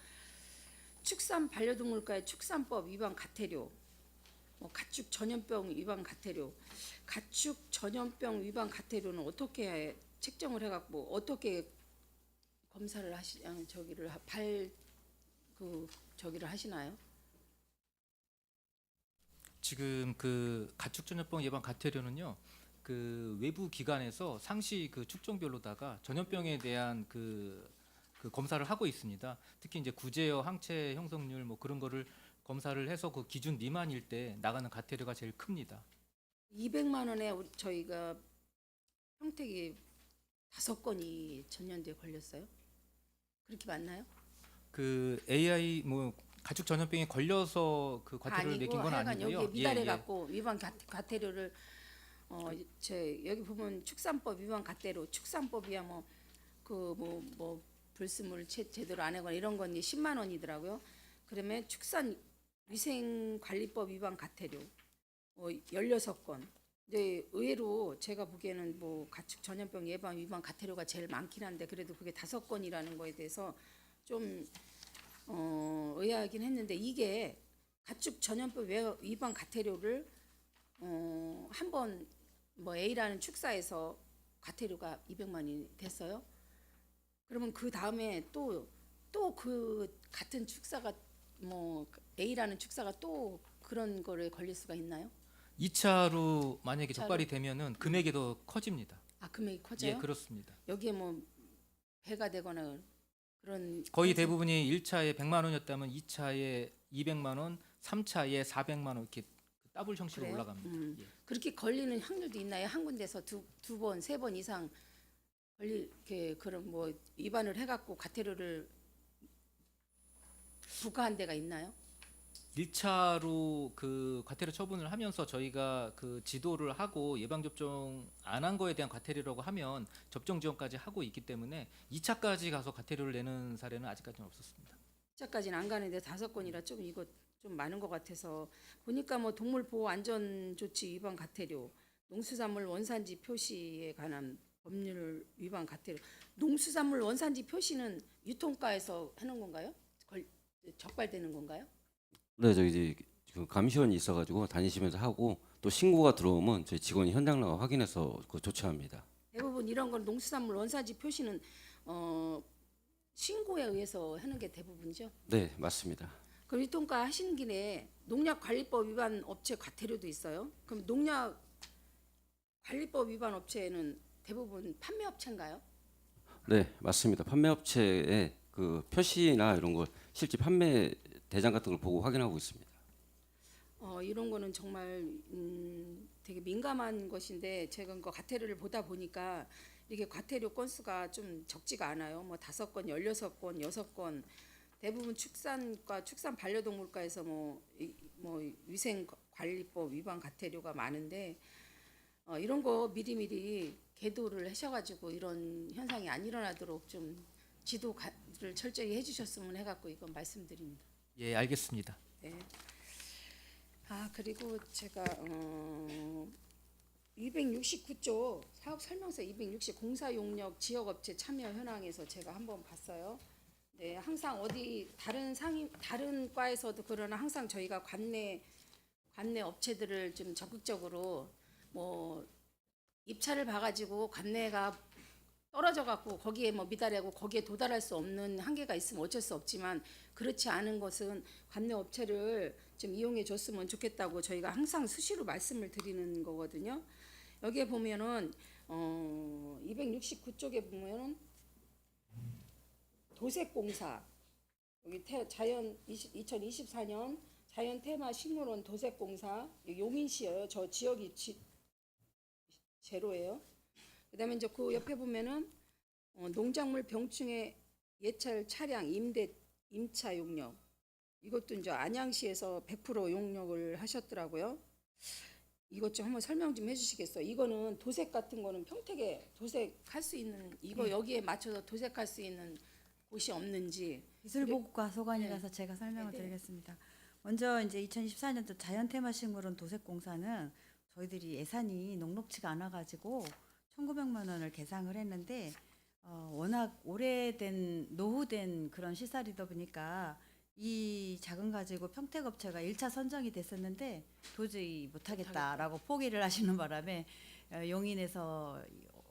축산 반려동물과의 축산법 위반 가태료, 뭐 가축 전염병 위반 가태료, 가축 전염병 위반 가태료는 어떻게 책정을 해갖고 어떻게 검사를 저기를 하시나요? 지금 그 가축 전염병 예방 가태료는요. 그 외부 기관에서 상시 그 축종별로다가 전염병에 대한 그 검사를 하고 있습니다. 특히 이제 구제어, 항체 형성률 뭐 그런 거를 검사를 해서 그 기준 미만일 때 나가는 가태료가 제일 큽니다. 200만 원에 저희가 평택이 5건이 전년도에 걸렸어요. 그렇게 맞나요? 그 AI 뭐 가축 전염병에 걸려서 그 가태료를 내긴 건 하여간 아니고요. 여기에 미달해 예, 예. 갖고 위반 가태료를 여기 보면 축산법 위반 가태료, 축산법이야 뭐 불순물 제대로 안 하거나 이런 건 10만 원이더라고요. 그러면 축산위생관리법 위반 가태료 16건. 근데 의외로 제가 보기에는 뭐 가축 전염병 예방 위반 가태료가 제일 많긴 한데 그래도 그게 5건이라는 거에 대해서 좀 의아하긴 했는데 이게 가축 전염병 위반 가태료를 한번 뭐 A라는 축사에서 가태료가 200만이 됐어요. 그러면 그 다음에 또 그 같은 축사가 뭐 A라는 축사가 또 그런 거를 걸릴 수가 있나요? 2차로 만약에 2차로? 적발이 되면은 금액이 더 커집니다. 아 금액이 커져요? 예, 그렇습니다. 여기에 뭐 배가 되거나 그런 거의 대부분이 1차에 100만 원이었다면 2차에 200만 원, 3차에 400만 원 이렇게 더블 형식으로 그래요? 올라갑니다. 예. 그렇게 걸리는 확률도 있나요? 한 군데서 두 번, 세 번 이상 그런 뭐 위반을 해갖고 과태료를 부과한 데가 있나요? 1차로 그 과태료 처분을 하면서 저희가 그 지도를 하고 예방 접종 안 한 거에 대한 과태료라고 하면 접종 지원까지 하고 있기 때문에 2차까지 가서 과태료를 내는 사례는 아직까지는 없었습니다. 2차까지는 안 가는데 5건이라 좀 이거 좀 많은 것 같아서 보니까 뭐 동물보호 안전조치 위반 과태료, 농수산물 원산지 표시에 관한 법률 위반 과태료. 농수산물 원산지 표시는 유통가에서 하는 건가요? 적발되는 건가요? 네, 저기 이제 그 감시원이 있어가지고 다니시면서 하고 또 신고가 들어오면 저희 직원이 현장 나가 확인해서 그 조치합니다. 대부분 이런 건 농수산물 원산지 표시는 신고에 의해서 하는 게 대부분이죠. 네, 맞습니다. 그럼 유통가 하시는 길에 농약관리법 위반 업체 과태료도 있어요? 그럼 농약관리법 위반 업체는 대부분 판매업체인가요? 네, 맞습니다. 판매업체의 그 표시나 이런 거 실제 판매 대장 같은 걸 보고 확인하고 있습니다. 이런 거는 정말 되게 민감한 것인데 제가 그 과태료를 보다 보니까 이게 과태료 건수가 좀 적지가 않아요. 뭐 5건, 16건, 6건 대부분 축산과 축산 반려동물과에서 뭐 위생관리법 위반 과태료가 많은데 이런 거 미리미리 계도를 하셔가지고 이런 현상이 안 일어나도록 좀 지도를 철저히 해주셨으면 해갖고 이건 말씀드립니다. 예, 알겠습니다. 네. 그리고 제가 269조 사업 설명서 260 공사 용역 지역업체 참여 현황에서 제가 한번 봤어요. 네, 항상 어디 다른 과에서도 그러나 항상 저희가 관내 업체들을 좀 적극적으로 뭐 입찰을 봐가지고 관내가 떨어져 갖고 거기에 뭐 미달하고 거기에 도달할 수 없는 한계가 있으면 어쩔 수 없지만 그렇지 않은 것은 관내 업체를 좀 이용해 줬으면 좋겠다고 저희가 항상 수시로 말씀을 드리는 거거든요. 여기에 보면은 269쪽에 보면은 도색공사 여기 2024년 자연 테마 식물원 도색공사 용인시예요. 저 지역이 제로예요. 그다음에 이제 그 옆에 보면은 농작물 병충해 예찰 차량 임차 용역 이것도 이제 안양시에서 100% 용역을 하셨더라고요. 이것 좀 한번 설명 좀 해주시겠어요? 이거는 도색 같은 거는 평택에 도색할 수 있는 이거 여기에 맞춰서 도색할 수 있는 곳이 없는지 기술보급과 소관이라서 네. 제가 설명을 네, 네. 드리겠습니다. 먼저 이제 2014년도 자연테마식물원 도색공사는 저희들이 예산이 녹록치가 않아가지고 1,900만 원을 계상을 했는데 워낙 오래된 노후된 그런 시설이다 보니까 이 자금 가지고 평택업체가 1차 선정이 됐었는데 도저히 못하겠다라고 포기를 하시는 바람에 용인에서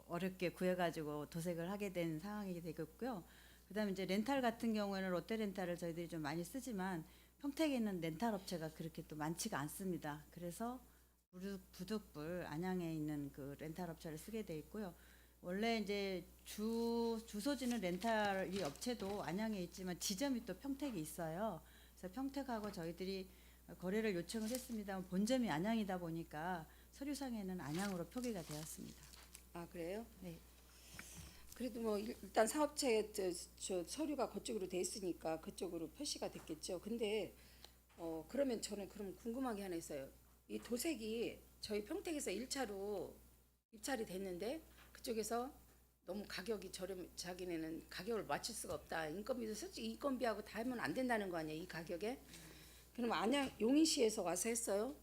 어렵게 구해가지고 도색을 하게 된 상황이 되겠고요. 그다음에 이제 렌탈 같은 경우에는 롯데렌탈을 저희들이 좀 많이 쓰지만 평택에 있는 렌탈 업체가 그렇게 또 많지가 않습니다. 그래서 부득불 안양에 있는 그 렌탈 업체를 쓰게 돼 있고요. 원래 이제 주소지는 렌탈 이 업체도 안양에 있지만 지점이 또 평택에 있어요. 그래서 평택하고 저희들이 거래를 요청을 했습니다만 본점이 안양이다 보니까 서류상에는 안양으로 표기가 되었습니다. 그래요? 네. 그래도 뭐 일단 사업체 저 서류가 그쪽으로 돼 있으니까 그쪽으로 표시가 됐겠죠. 근데 그러면 저는 그럼 궁금한 게 하나 있어요. 이 도색이 저희 평택에서 1차로 입찰이 됐는데 그쪽에서 너무 가격이 자기네는 가격을 맞출 수가 없다. 인건비도 솔직히 인건비하고 다 하면 안 된다는 거 아니에요, 이 가격에? 그럼 안양 용인시에서 와서 했어요?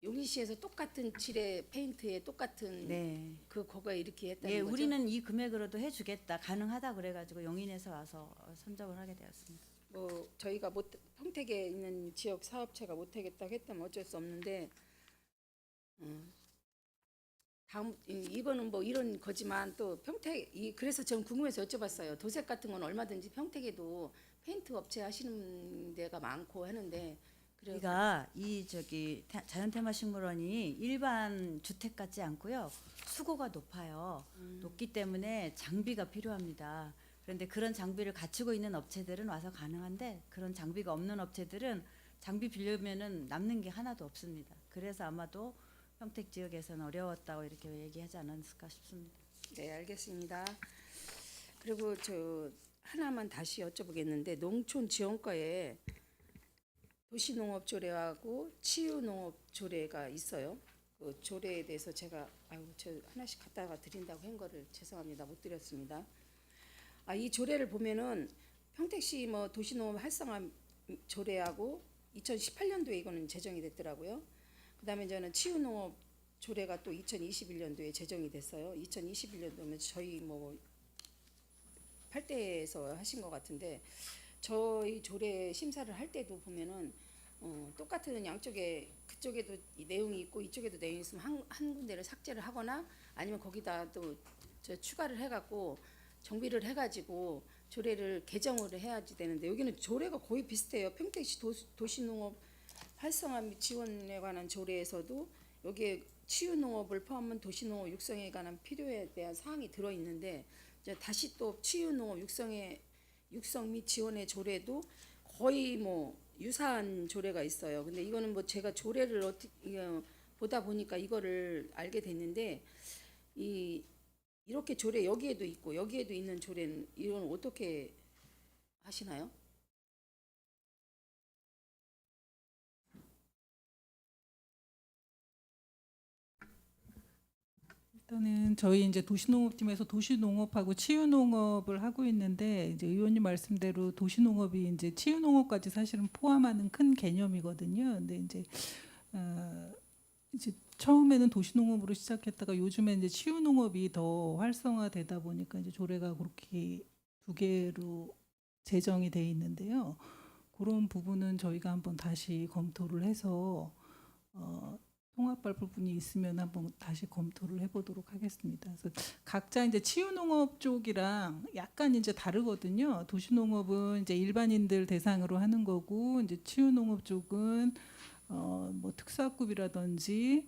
용인시에서 똑같은 칠에 페인트에 똑같은 네. 그거가 이렇게 했다는 예, 거죠? 우리는 이 금액으로도 해주겠다, 가능하다 그래가지고 용인에서 와서 선정을 하게 되었습니다. 뭐 저희가 평택에 있는 지역 사업체가 못하겠다 했다면 어쩔 수 없는데 다음 이거는 뭐 이런 거지만 또 평택 그래서 저는 궁금해서 여쭤봤어요. 도색 같은 건 얼마든지 평택에도 페인트 업체 하시는 데가 많고 하는데 그래서 우리가 이 자연테마식물원이 일반 주택 같지 않고요. 수고가 높아요. 높기 때문에 장비가 필요합니다. 그런데 그런 장비를 갖추고 있는 업체들은 와서 가능한데 그런 장비가 없는 업체들은 장비 빌려면은 남는 게 하나도 없습니다. 그래서 아마도 평택 지역에서는 어려웠다고 이렇게 얘기하지 않았을까 싶습니다. 네, 알겠습니다. 그리고 저 하나만 다시 여쭤보겠는데 농촌 지원과에 도시농업조례하고 치유농업조례가 있어요. 그 조례에 대해서 제가 저 하나씩 갖다가 드린다고 한 거를 죄송합니다. 못 드렸습니다. 이 조례를 보면은 평택시 뭐 도시농업 활성화 조례하고 2018년도에 이거는 제정이 됐더라고요. 그다음에 저는 치유농업 조례가 또 2021년도에 제정이 됐어요. 2021년도면 저희 뭐 8대에서 하신 것 같은데 저희 조례 심사를 할 때도 보면은 똑같은 양쪽에 그쪽에도 이 내용이 있고 이쪽에도 내용이 있으면 한 군데를 삭제를 하거나 아니면 거기다 또 저 추가를 해갖고 정비를 해가지고 조례를 개정을 해야지 되는데 여기는 조례가 거의 비슷해요. 평택시 도시농업 활성화 및 지원에 관한 조례에서도 여기에 치유농업을 포함한 도시농업 육성에 관한 필요에 대한 사항이 들어있는데 이제 다시 또 치유농업 육성 및 지원의 조례도 거의 뭐 유사한 조례가 있어요. 근데 이거는 뭐 제가 조례를 보다 보니까 이거를 알게 됐는데 이렇게 조례 여기에도 있고 여기에도 있는 조례는 이건 어떻게 하시나요? 일단은 저희 이제 도시농업팀에서 도시농업하고 치유농업을 하고 있는데 이제 의원님 말씀대로 도시농업이 이제 치유농업까지 사실은 포함하는 큰 개념이거든요. 근데 이제 처음에는 도시농업으로 시작했다가 요즘에 이제 치유농업이 더 활성화되다 보니까 이제 조례가 그렇게 두 개로 제정이 돼 있는데요. 그런 부분은 저희가 한번 다시 검토를 해서 통합할 부분이 있으면 한번 다시 검토를 해보도록 하겠습니다. 그래서 각자 이제 치유농업 쪽이랑 약간 이제 다르거든요. 도시농업은 이제 일반인들 대상으로 하는 거고 이제 치유농업 쪽은 뭐 특수학급이라든지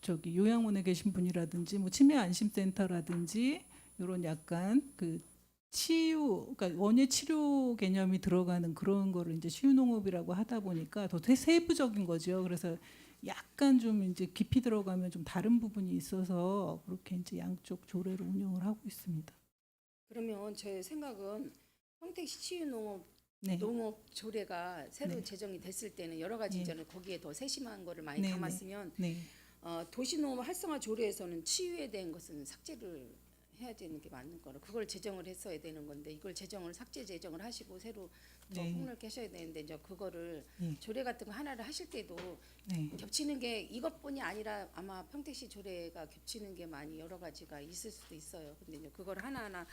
저기 요양원에 계신 분이라든지 뭐 치매 안심센터라든지 이런 약간 그 치유, 그러니까 원예 치료 개념이 들어가는 그런 거를 이제 치유농업이라고 하다 보니까 더 세부적인 거죠. 그래서 약간 좀 이제 깊이 들어가면 좀 다른 부분이 있어서 그렇게 이제 양쪽 조례로 운영을 하고 있습니다. 그러면 제 생각은 평택시 치유농업 네. 농업 조례가 새로 네. 제정이 됐을 때는 여러 가지 네. 이제는 거기에 더 세심한 거를 많이 네, 담았으면 네. 도시농업 활성화 조례에서는 치유에 대한 것은 삭제를 해야 되는 게 맞는 거로 그걸 제정을 했어야 되는 건데 이걸 삭제 제정을 하시고 새로 더 네. 폭넓게 하셔야 되는데 이제 그거를 네. 조례 같은 거 하나를 하실 때도 네. 겹치는 게 이것뿐이 아니라 아마 평택시 조례가 겹치는 게 많이 여러 가지가 있을 수도 있어요. 근데 이제 그걸 하나하나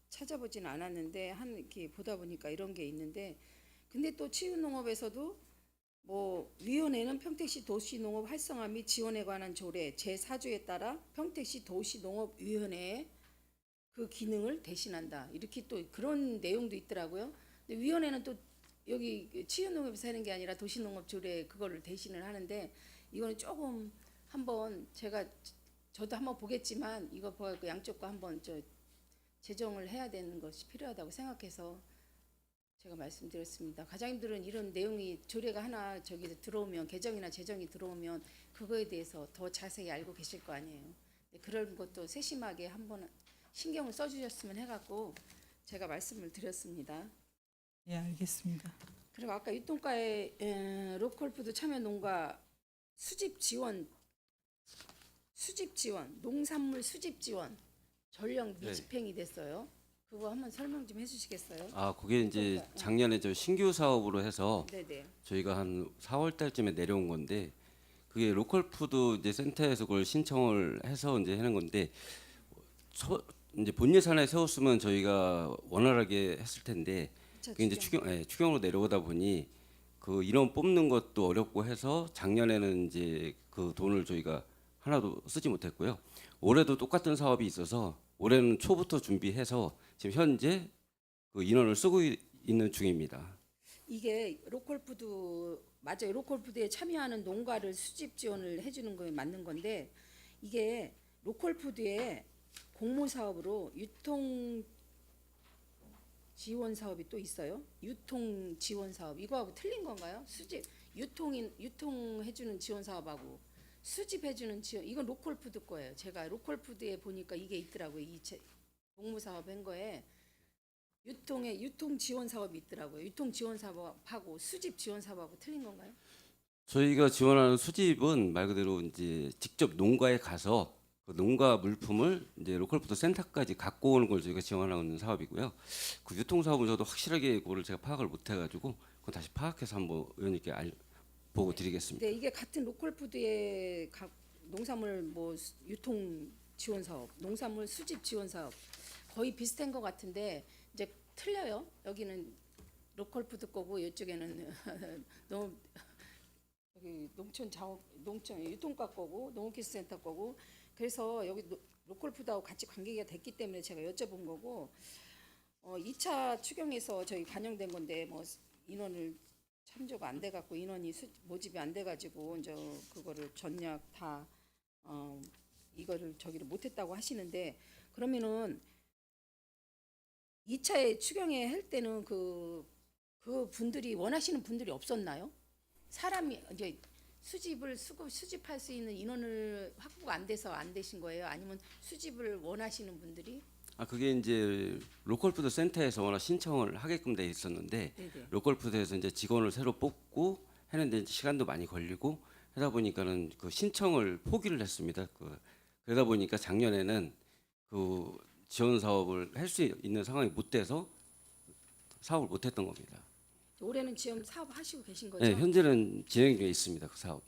찾아보진 않았는데 이렇게 보다 보니까 이런 게 있는데 근데 또 치유농업에서도 뭐 위원회는 평택시 도시농업 활성화 및 지원에 관한 조례 제4조에 따라 평택시 도시농업위원회의 그 기능을 대신한다. 이렇게 또 그런 내용도 있더라고요. 근데 위원회는 또 여기 치유농업에서 하는 게 아니라 도시농업 조례 그거를 대신을 하는데 이거는 조금 한번 저도 한번 보겠지만 이거 보고 양쪽과 한번 제정을 해야 되는 것이 필요하다고 생각해서 제가 말씀드렸습니다. 과장님들은 이런 내용이 조례가 하나 들어오면 개정이나 제정이 들어오면 그거에 대해서 더 자세히 알고 계실 거 아니에요. 그런 것도 세심하게 한번 신경을 써주셨으면 해갖고 제가 말씀을 드렸습니다. 예, 알겠습니다. 그리고 아까 유통가의 로컬푸드 참여 농가 수집 지원, 농산물 수집 지원 전령 미집행이 됐어요. 그거 한번 설명 좀 해주시겠어요? 그게 이제 작년에 저 신규 사업으로 해서 네네. 저희가 한 4월 달쯤에 내려온 건데 그게 로컬 푸드 이제 센터에서 그걸 신청을 해서 이제 하는 건데 이제 본 예산에 세웠으면 저희가 원활하게 했을 텐데 그게 이제 추경으로 내려오다 보니 그 인원 뽑는 것도 어렵고 해서 작년에는 이제 그 돈을 저희가 하나도 쓰지 못했고요. 올해도 똑같은 사업이 있어서 올해는 초부터 준비해서 지금 현재 그 인원을 쓰고 있는 중입니다. 이게 로컬푸드 맞아요. 로컬푸드에 참여하는 농가를 수집 지원을 해주는 거에 맞는 건데 이게 로컬푸드의 공모 사업으로 지원 사업이 또 있어요? 유통 지원 사업 이거하고 틀린 건가요? 수집 유통해주는 지원 사업하고 수집해주는 지원 이건 로컬푸드 거예요. 제가 로컬푸드에 보니까 이게 있더라고요. 농무 사업 한 거에 유통 지원 사업이 있더라고요. 유통 지원 사업하고 수집 지원 사업하고 틀린 건가요? 저희가 지원하는 수집은 말 그대로 이제 직접 농가에 가서 그 농가 물품을 이제 로컬푸드 센터까지 갖고 오는 걸 저희가 지원하는 사업이고요. 그 유통 사업은 저도 확실하게 그거를 제가 파악을 못 해가지고 그건 다시 파악해서 한번 의원님께 보고 드리겠습니다. 네, 이게 같은 로컬푸드의 농산물 유통 지원 사업, 농산물 수집 지원 사업 거의 비슷한 것 같은데 이제 틀려요. 여기는 로컬푸드 거고 이쪽에는 여기 농촌 유통과 거고 농업기술센터 거고 그래서 여기 로컬푸드하고 같이 관계가 됐기 때문에 제가 여쭤본 거고 2차 추경에서 저희 반영된 건데 뭐 인원을 참조가 안 돼 갖고 인원이 모집이 안 돼 가지고 이제 그거를 전략 다 이거를 저기를 못 했다고 하시는데 그러면은 2차에 추경에 할 때는 그 분들이 원하시는 분들이 없었나요? 사람이 이제 수집할 수 있는 인원을 확보가 안 돼서 안 되신 거예요? 아니면 수집을 원하시는 분들이? 그게 이제 로컬푸드 센터에서 워낙 신청을 하게끔 돼 있었는데 네네. 로컬푸드에서 이제 직원을 새로 뽑고 했는데 시간도 많이 걸리고 하다 보니까는 그 신청을 포기를 했습니다. 그러다 보니까 작년에는 그 지원 사업을 할 수 있는 상황이 못 돼서 사업을 못 했던 겁니다. 올해는 지금 사업 하시고 계신 거죠? 네, 현재는 진행 중에 있습니다. 그 사업.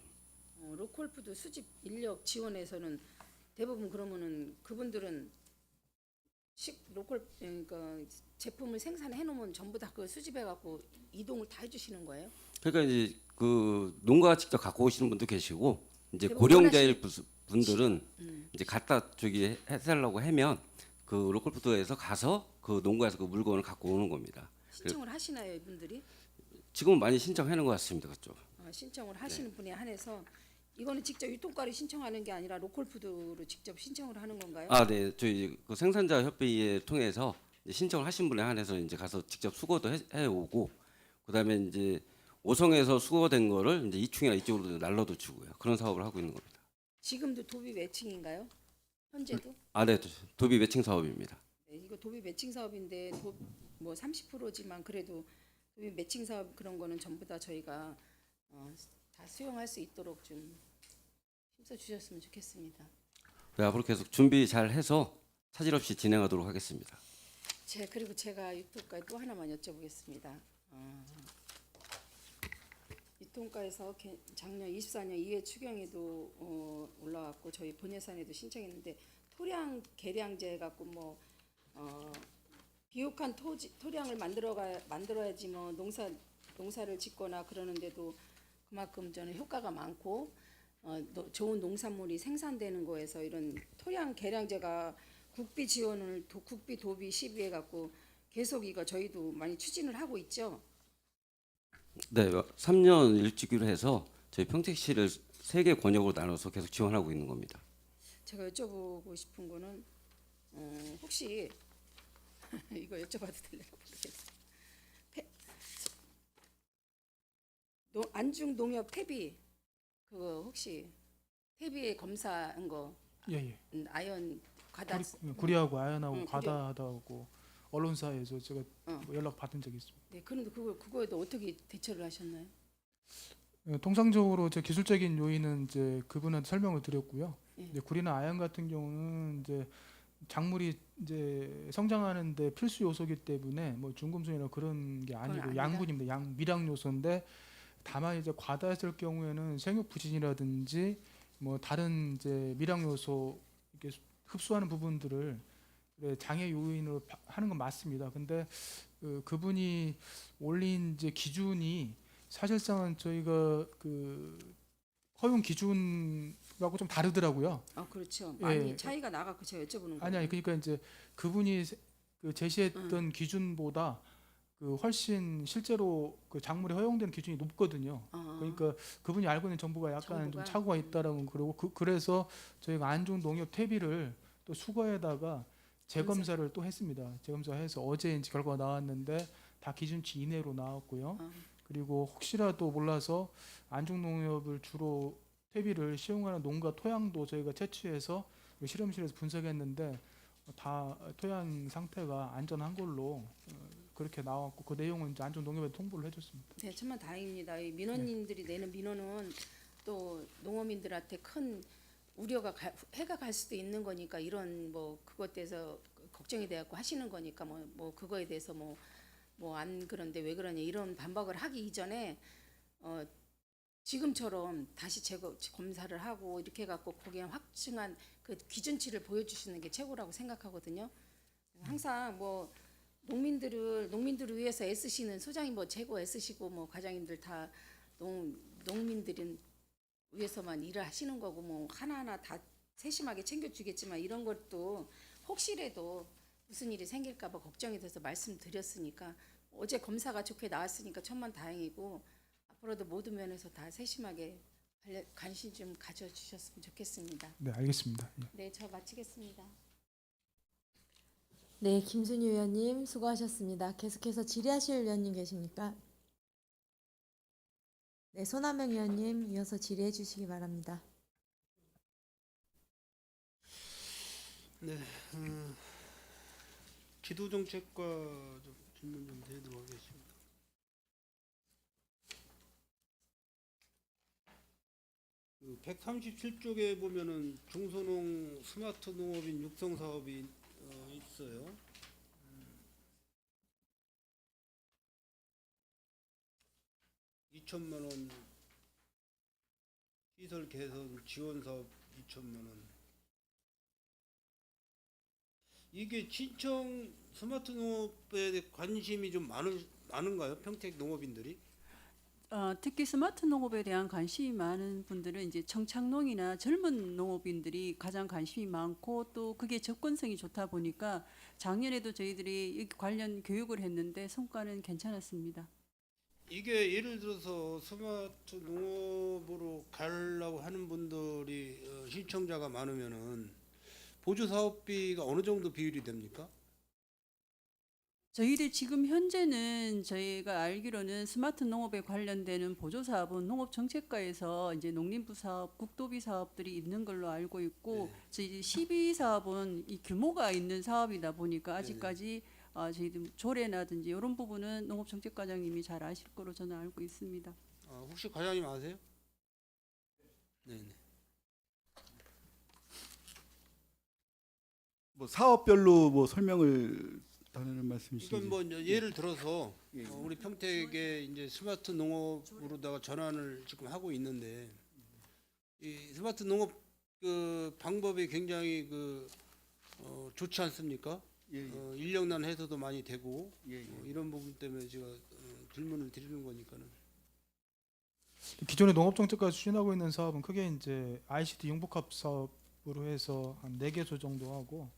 로컬푸드 수집 인력 지원에서는 대부분 그러면은 그분들은 그러니까 제품을 생산해 놓으면 전부 다 그 수집해 갖고 이동을 다 해주시는 거예요? 그러니까 이제 그 농가 직접 갖고 오시는 분도 계시고 이제 대부분 고령자일 분들은 이제 갖다 저기 해달라고 하면 그 로컬푸드에서 가서 그 농가에서 그 물건을 갖고 오는 겁니다. 신청을 하시나요, 이분들이? 지금은 많이 신청하는 것 같습니다. 그쪽. 신청을 하시는 분에 한해서 이거는 직접 유통가를 신청하는 게 아니라 로컬푸드로 직접 신청을 하는 건가요? 네, 저희 그 생산자 협의회 통해서 이제 신청을 하신 분에 한해서 이제 가서 직접 수거도 해 오고 그다음에 이제 5성에서 수거된 거를 이제 2층이나 이쪽으로 날라도 주고요. 그런 사업을 하고 있는 겁니다. 지금도 도비 매칭인가요? 현재도? 네, 도비 매칭 사업입니다. 네, 이거 도비 매칭 사업인데 뭐 30%지만 그래도 도비 매칭 사업 그런 거는 전부 다 저희가 다 수용할 수 있도록 좀 힘써 주셨으면 좋겠습니다. 네, 앞으로 계속 준비 잘 해서 차질 없이 진행하도록 하겠습니다. 그리고 제가 유통가에 또 하나만 여쭤보겠습니다. 유통가에서 작년 24년 2회 추경에도 올라왔고 저희 본 예산에도 신청했는데 토량 개량제 갖고 비옥한 토량을 만들어야지 뭐 농사를 짓거나 그러는데도 그만큼 저는 효과가 많고 좋은 농산물이 생산되는 거에서 이런 토양 개량제가 국비 지원을 국비 도비 시비해 갖고 계속 이거 저희도 많이 추진을 하고 있죠. 네, 3년 일주기로 해서 저희 평택시를 3개 권역으로 나눠서 계속 지원하고 있는 겁니다. 제가 여쭤보고 싶은 거는 혹시 이거 여쭤봐도 될려나 모르겠어요. 안중 농협 퇴비 그거 혹시 퇴비에 검사한 거 예. 아연 과다 구리하고 아연하고 구리. 과다하다고 언론사에서 제가 뭐 연락 받은 적이 있습니다. 네, 그런데 그거에도 어떻게 대처를 하셨나요? 통상적으로 기술적인 요인은 이제 그분한테 설명을 드렸고요. 예. 이제 구리나 아연 같은 경우는 이제 작물이 이제 성장하는데 필수 요소이기 때문에 뭐 중금속이나 그런 게 아니고 아니다. 양분입니다. 미량 요소인데 다만 이제 과다했을 경우에는 생육 부진이라든지 뭐 다른 이제 미량 요소 이렇게 흡수하는 부분들을 장애 요인으로 하는 건 맞습니다. 근데 그분이 올린 이제 기준이 사실상은 저희가 그 허용 기준하고 좀 다르더라고요. 그렇죠. 예. 많이 차이가 나갖고 제가 여쭤보는 거예요. 아니 그러니까 이제 그분이 그 제시했던 기준보다 그 훨씬 실제로 그 작물이 허용되는 기준이 높거든요. 그러니까 그분이 알고 있는 정보가 약간 좀 착오가 있다라고 그러고 그래서 저희가 안중 농협 퇴비를 또 수거에다가 재검사를 또 했습니다. 재검사해서 어제 이제 결과가 나왔는데 다 기준치 이내로 나왔고요. 그리고 혹시라도 몰라서 안중농협을 주로 퇴비를 시용하는 농가 토양도 저희가 채취해서 실험실에서 분석했는데 다 토양 상태가 안전한 걸로 그렇게 나왔고 그 내용은 이제 안중농협에 통보를 해줬습니다. 네, 정말 다행입니다. 이 민원인들이 내는 민원은 또 농어민들한테 큰 우려가 해가 갈 수도 있는 거니까 이런 뭐 그것 대해서 걱정이 돼갖고 하시는 거니까 뭐 그거에 대해서 뭐 안 그런데 왜 그러냐 이런 반박을 하기 이전에 지금처럼 다시 검사를 하고 이렇게 해갖고 거기에 확증한 그 기준치를 보여주시는 게 최고라고 생각하거든요. 항상 뭐 농민들을 위해서 애쓰시는 소장님 뭐 최고 애쓰시고 뭐 과장님들 다 농민들은 위해서만 일을 하시는 거고 뭐 하나하나 다 세심하게 챙겨주겠지만 이런 것도 혹시라도 무슨 일이 생길까봐 걱정이 돼서 말씀드렸으니까 어제 검사가 좋게 나왔으니까 천만 다행이고 앞으로도 모든 면에서 다 세심하게 관심 좀 가져주셨으면 좋겠습니다. 네, 알겠습니다. 예. 네, 저 마치겠습니다. 네, 김순희 의원님 수고하셨습니다. 계속해서 질의하실 의원님 계십니까? 네, 손한명 의원님 이어서 질의해 주시기 바랍니다. 네, 지도정책과 좀 질문 좀 드리도록 하겠습니다. 그 137쪽에 보면은 중소농 스마트 농업인 육성 사업이 있어요. 2천만 원 시설 개선 지원 사업 2천만 원. 이게 친청 스마트 농업에 관심이 좀 많은가요? 평택 농업인들이? 특히 스마트 농업에 대한 관심이 많은 분들은 이제 청착농이나 젊은 농업인들이 가장 관심이 많고 또 그게 접근성이 좋다 보니까 작년에도 저희들이 이 관련 교육을 했는데 성과는 괜찮았습니다. 이게 예를 들어서 스마트 농업으로 가려고 하는 분들이 신청자가 많으면은 보조 사업비가 어느 정도 비율이 됩니까? 저희들 지금 현재는 저희가 알기로는 스마트 농업에 관련되는 보조 사업은 농업정책과에서 이제 농림부 사업, 국도비 사업들이 있는 걸로 알고 있고 네. 저희 12 사업은 이 규모가 있는 사업이다 보니까 아직까지 저희들 조례나든지 이런 부분은 농업정책과장님이 잘 아실 거로 저는 알고 있습니다. 혹시 과장님 아세요? 네네. 뭐 사업별로 뭐 설명을 하는 말씀이신지. 이건 뭐 이제 예를 들어서 예. 우리 평택에 이제 스마트 농업으로다가 전환을 지금 하고 있는데 이 스마트 농업 그 방법이 굉장히 좋지 않습니까? 예, 예. 인력난 해소도 많이 되고 예, 예. 이런 부분 때문에 제가 질문을 드리는 거니까는. 기존의 농업정책과 추진하고 있는 사업은 크게 이제 ICT 융복합 사업으로 해서 한 4개소 정도 하고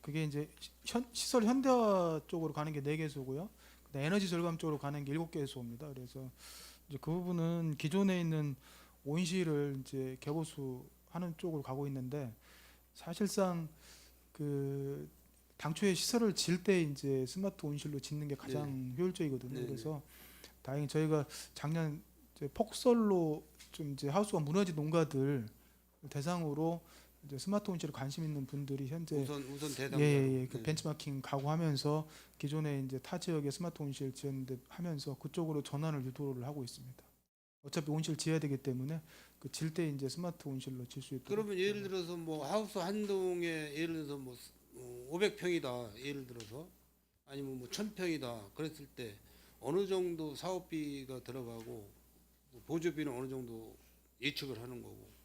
그게 이제 시설 현대화 쪽으로 가는 게 4개소고요. 에너지 절감 쪽으로 가는 게 7개소입니다. 그래서 이제 그 부분은 기존에 있는 온실을 이제 개보수하는 쪽으로 가고 있는데 사실상 그 당초에 시설을 질 때 이제 스마트 온실로 짓는 게 가장 효율적이거든요. 네네. 그래서 다행히 저희가 작년 이제 폭설로 좀 이제 하우스가 무너진 농가들 대상으로 이제 스마트 온실에 관심 있는 분들이 현재 우선 대상. 그 벤치마킹 가고하면서 기존에 이제 타 지역에 스마트 온실 지었는데 하면서 그쪽으로 전환을 유도를 하고 있습니다. 어차피 온실 지어야 되기 때문에 그 질 때 이제 스마트 온실로 질 수 있도록. 그러면 예를 들어서 뭐 하우스 한 동에 예를 들어서 뭐 500평이다 예를 들어서 아니면 뭐 1000평이다 그랬을 때 어느 정도 사업비가 들어가고 뭐 보조비는 어느 정도 예측을 하는 거고.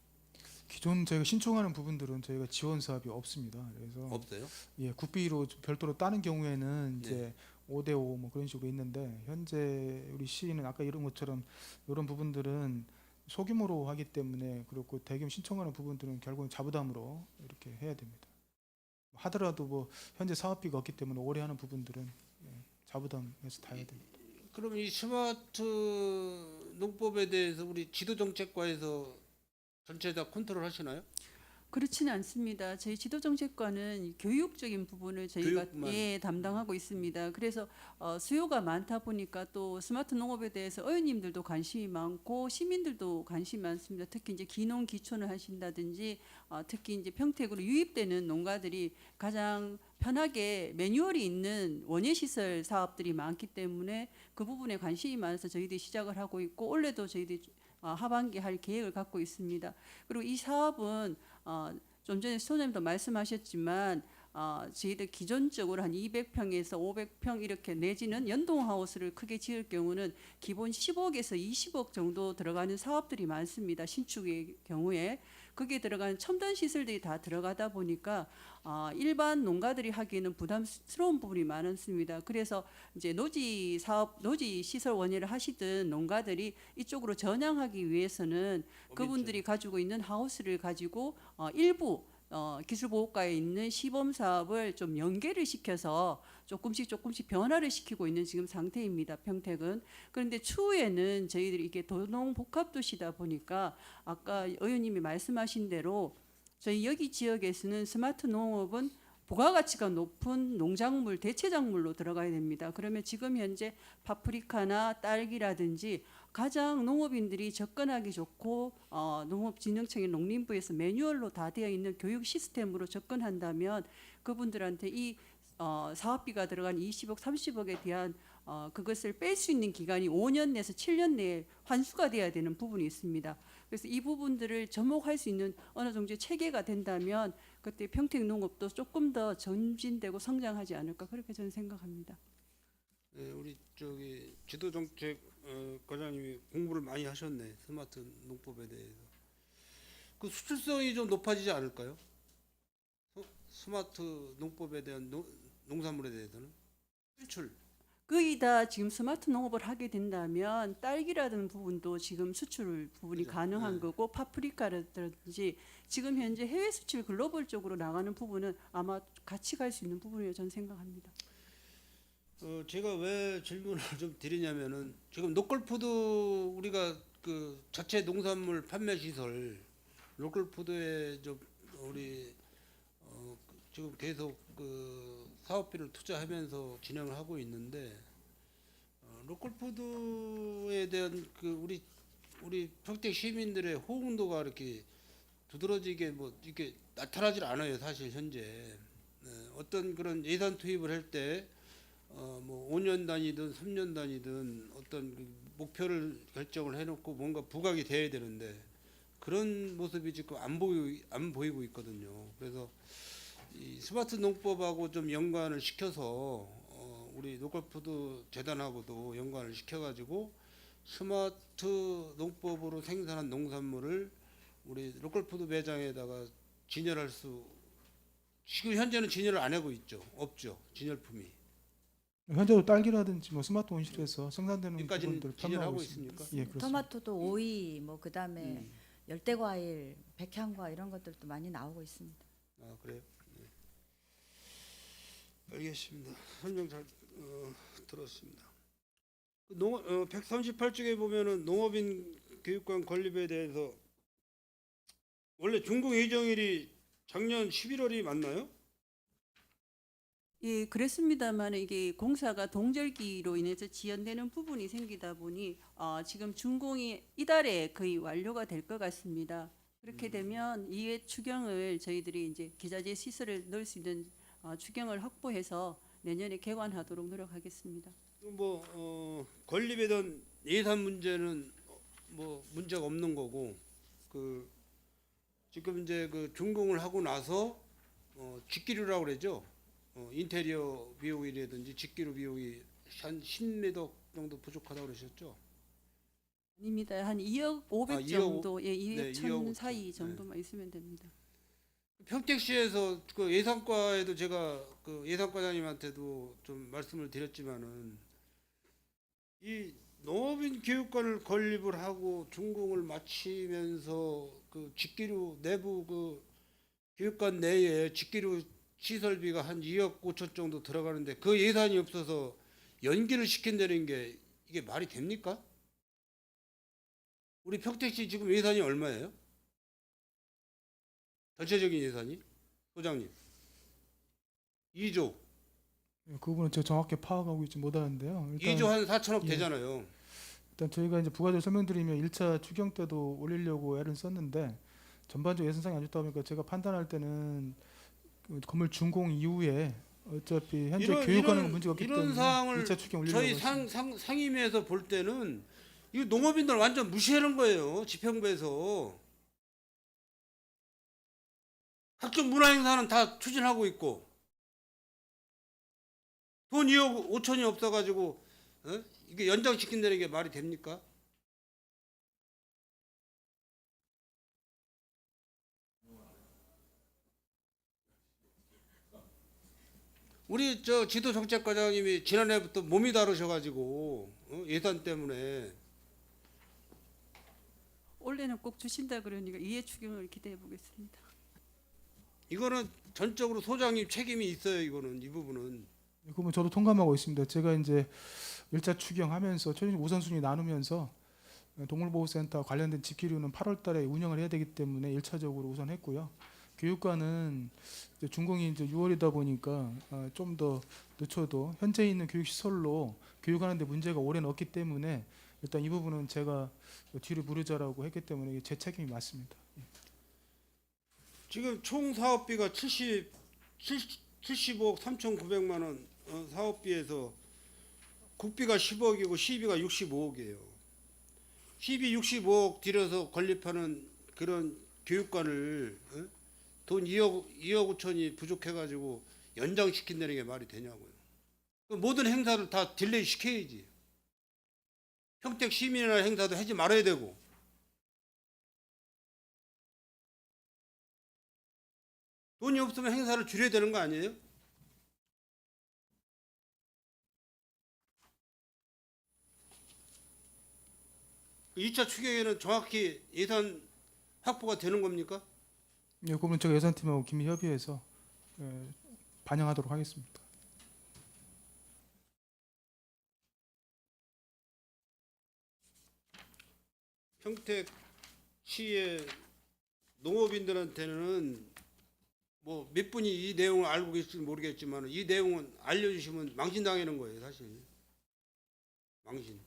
기존 저희가 신청하는 부분들은 저희가 지원 사업이 없습니다. 그래서 없어요? 예, 국비로 별도로 따는 경우에는 이제 네. 5대5 뭐 그런 식으로 있는데 현재 우리 시는 아까 이런 것처럼 이런 부분들은 소규모로 하기 때문에 그렇고 대규모 신청하는 부분들은 결국은 자부담으로 이렇게 해야 됩니다. 하더라도 뭐 현재 사업비가 없기 때문에 오래 하는 부분들은 자부담해서 다 해야 됩니다. 그럼 이 스마트 농법에 대해서 우리 지도정책과에서 전체 다 컨트롤 하시나요? 그렇지는 않습니다. 저희 지도정책과는 교육적인 부분을 저희가 교육만. 담당하고 있습니다. 그래서 수요가 많다 보니까 또 스마트 농업에 대해서 의원님들도 관심이 많고 시민들도 관심이 많습니다. 특히 이제 기농 기촌을 하신다든지 특히 이제 평택으로 유입되는 농가들이 가장 편하게 매뉴얼이 있는 원예 시설 사업들이 많기 때문에 그 부분에 관심이 많아서 저희들이 시작을 하고 있고 올해도 저희들이 하반기 할 계획을 갖고 있습니다. 그리고 이 사업은 좀 전에 소장님도 말씀하셨지만 저희들 기존적으로 한 200평에서 500평 이렇게 내지는 연동하우스를 크게 지을 경우는 기본 10억에서 20억 정도 들어가는 사업들이 많습니다. 신축의 경우에 거기에 들어가는 첨단 시설들이 다 들어가다 보니까 일반 농가들이 하기에는 부담스러운 부분이 많습니다. 그래서 이제 노지 사업, 노지 시설 원예를 하시던 농가들이 이쪽으로 전향하기 위해서는 그분들이 가지고 있는 하우스를 가지고 일부 기술보호과에 있는 시범 사업을 좀 연계를 시켜서 조금씩 변화를 시키고 있는 지금 상태입니다. 평택은. 그런데 추후에는 저희들이 이게 도농복합도시다 보니까 아까 의원님이 말씀하신 대로 저희 여기 지역에서는 스마트 농업은 부가가치가 높은 농작물, 대체작물로 들어가야 됩니다. 그러면 지금 현재 파프리카나 딸기라든지 가장 농업인들이 접근하기 좋고 농업진흥청의 농림부에서 매뉴얼로 다 되어 있는 교육 시스템으로 접근한다면 그분들한테 이 사업비가 들어간 20억, 30억에 대한 그것을 뺄 수 있는 기간이 5년 내에서 7년 내에 환수가 돼야 되는 부분이 있습니다. 그래서 이 부분들을 접목할 수 있는 어느 정도의 체계가 된다면 그때 평택 농업도 조금 더 전진되고 성장하지 않을까 그렇게 저는 생각합니다. 네, 우리 저기 지도정책 과장님이 공부를 많이 하셨네. 스마트 농법에 대해서. 그 수출성이 좀 높아지지 않을까요? 스마트 농법에 대한 농산물에 대해서는 수출. 거의 다 지금 스마트 농업을 하게 된다면 딸기라는 부분도 지금 수출 부분이 그죠. 가능한 네. 거고 파프리카라든지 지금 현재 해외 수출 글로벌 쪽으로 나가는 부분은 아마 같이 갈 수 있는 부분이라고 저는 생각합니다. 제가 왜 질문을 좀 드리냐면은 지금 노컬푸드 우리가 그 자체 농산물 판매 시설 로컬푸드에 좀 우리 지금 계속 그 사업비를 투자하면서 진행을 하고 있는데 로컬푸드에 대한 그 우리 평택 시민들의 호응도가 이렇게 두드러지게 뭐 이렇게 나타나질 않아요. 사실 현재 어떤 그런 예산 투입을 할 때 뭐 5년 단위든 3년 단위든 어떤 그 목표를 결정을 해놓고 뭔가 부각이 돼야 되는데 그런 모습이 지금 안 보이고 있거든요. 그래서 이 스마트 농법하고 좀 연관을 시켜서 우리 노컬푸드 재단하고도 연관을 시켜가지고 스마트 농법으로 생산한 농산물을 우리 로컬푸드 매장에다가 진열할 수 지금 현재는 진열을 안 하고 있죠. 없죠. 진열품이. 현재도 딸기라든지 뭐 스마트 온실에서 생산되는 여기까지는 부분들 진열하고 판매하고 있습니까? 예, 그렇습니다. 토마토도 오이 뭐 그다음에 열대과일, 백향과 이런 것들도 많이 나오고 있습니다. 아 그래요? 네. 알겠습니다. 설명 잘 들었습니다. 138쪽에 보면은 농업인 교육관 건립에 대해서 원래 준공 예정일이 작년 11월이 맞나요? 예, 그랬습니다만 이게 공사가 동절기로 인해서 지연되는 부분이 생기다 보니 지금 준공이 이달에 거의 완료가 될 것 같습니다. 그렇게 되면 이해 추경을 저희들이 이제 기자재 시설을 넣을 수 있는 추경을 확보해서 내년에 개관하도록 노력하겠습니다. 뭐 건립에 대한 예산 문제는 뭐 문제가 없는 거고 그 지금 이제 그 준공을 하고 나서 직기류라고 그러죠. 인테리어 비용이라든지 직기류 비용이 한 10몇 정도 부족하다고 그러셨죠? 아닙니다. 한 2억 500 2억 정도, 예, 2억 네, 1천 2억 사이 네. 정도만 있으면 됩니다. 평택시에서 그 예산과에도 제가 그 예산과장님한테도 좀 말씀을 드렸지만은 이 농업인 교육관을 건립을 하고 준공을 마치면서 그 직기류 내부 그 교육관 내에 직기류 시설비가 한 2억 5천 정도 들어가는데 그 예산이 없어서 연기를 시킨다는 게 이게 말이 됩니까? 우리 평택시 지금 예산이 얼마예요? 전체적인 예산이 소장님 2조 그 부분은 제가 정확히 파악하고 있지 못하는데요. 2조 한 4천억 예. 되잖아요. 일단 저희가 이제 부가적으로 설명드리면 1차 추경 때도 올리려고 애를 썼는데 전반적으로 예산상이 안 좋다 보니까 제가 판단할 때는 그 건물 준공 이후에 어차피 현재 교육하는 문제가 없기 이런 때문에 사항을 1차 추경 올리려고 저희 했습니다. 상임위에서 볼 때는 이거 농업인들 완전 무시하는 거예요. 지평부에서 각종 문화행사는 다 추진하고 있고 돈 2억 5천이 없어가지고 이게 연장시킨다는 게 말이 됩니까? 우리 저 지도정책과장님이 지난해부터 몸이 다르셔가지고 예산 때문에 올해는 꼭 주신다 그러니까 이해 추경을 기대해 보겠습니다. 이거는 전적으로 소장님 책임이 있어요. 이거는 이 부분은. 그 부분 저도 통감하고 있습니다. 제가 이제 1차 추경하면서 최종 우선순위 나누면서 동물보호센터 관련된 집기류는 8월 달에 운영을 해야 되기 때문에 1차적으로 우선했고요. 교육과는 이제 준공이 이제 6월이다 보니까 좀 더 늦춰도 현재 있는 교육시설로 교육하는 데 문제가 올해는 없기 때문에 일단 이 부분은 제가 뒤를 무르자라고 했기 때문에 이게 제 책임이 맞습니다. 지금 총 사업비가 70억 3,900만 원 사업비에서 국비가 10억이고 시비가 65억이에요. 시비 65억 들여서 건립하는 그런 교육관을 돈 2억 5천이 부족해가지고 연장시킨다는 게 말이 되냐고요. 그 모든 행사를 다 딜레이 시켜야지. 평택 시민이나 행사도 하지 말아야 되고. 돈이 없으면 행사를 줄여야 되는 거 아니에요? 그 2차 추경에는 정확히 예산 확보가 되는 겁니까? 예, 그 부분 제가 예산팀하고 긴밀 협의해서 반영하도록 하겠습니다. 평택시의 농업인들한테는 뭐 몇 분이 이 내용을 알고 계실지 모르겠지만 이 내용은 알려주시면 망신당하는 거예요, 사실. 망신.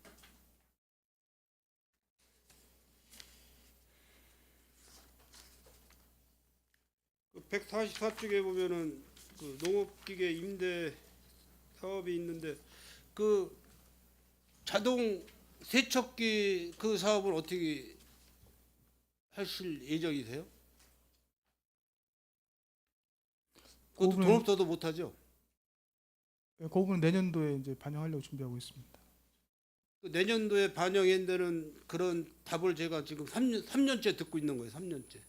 그 144쪽에 보면은 그 농업기계 임대 사업이 있는데 그 자동 세척기 그 사업을 어떻게 하실 예정이세요? 그것도 돈 없어도 못하죠. 그 부분 내년도에 이제 반영하려고 준비하고 있습니다. 그 내년도에 반영해야 되는 그런 답을 제가 지금 3년째 듣고 있는 거예요. 3년째.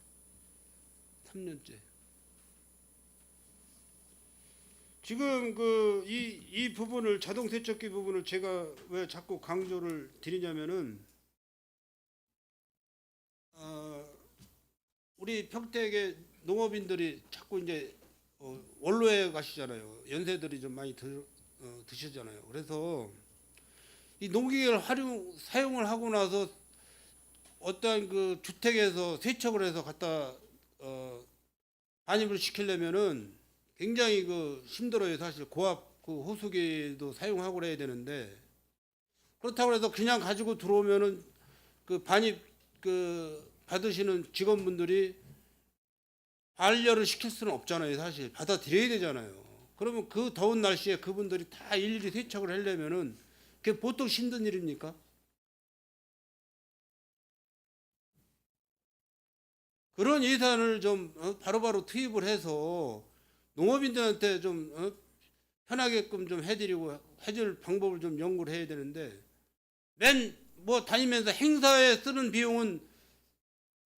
지금 그 이 부분을 자동 세척기 부분을 제가 왜 자꾸 강조를 드리냐면은 우리 평택의 농업인들이 자꾸 이제 원로에 가시잖아요. 연세들이 좀 많이 드시잖아요. 그래서 이 농기계를 사용을 하고 나서 어떠한 그 주택에서 세척을 해서 갖다 반입을 시키려면은 굉장히 그 힘들어요. 사실 고압 그 호수기도 사용하고 그래야 되는데 그렇다고 해서 그냥 가지고 들어오면은 그 반입 그 받으시는 직원분들이 반려를 시킬 수는 없잖아요. 사실 받아들여야 되잖아요. 그러면 그 더운 날씨에 그분들이 다 일일이 세척을 하려면은 그게 보통 힘든 일입니까? 그런 예산을 좀 바로바로 투입을 해서 농업인들한테 좀 편하게끔 좀 해줄 방법을 좀 연구를 해야 되는데 맨 뭐 다니면서 행사에 쓰는 비용은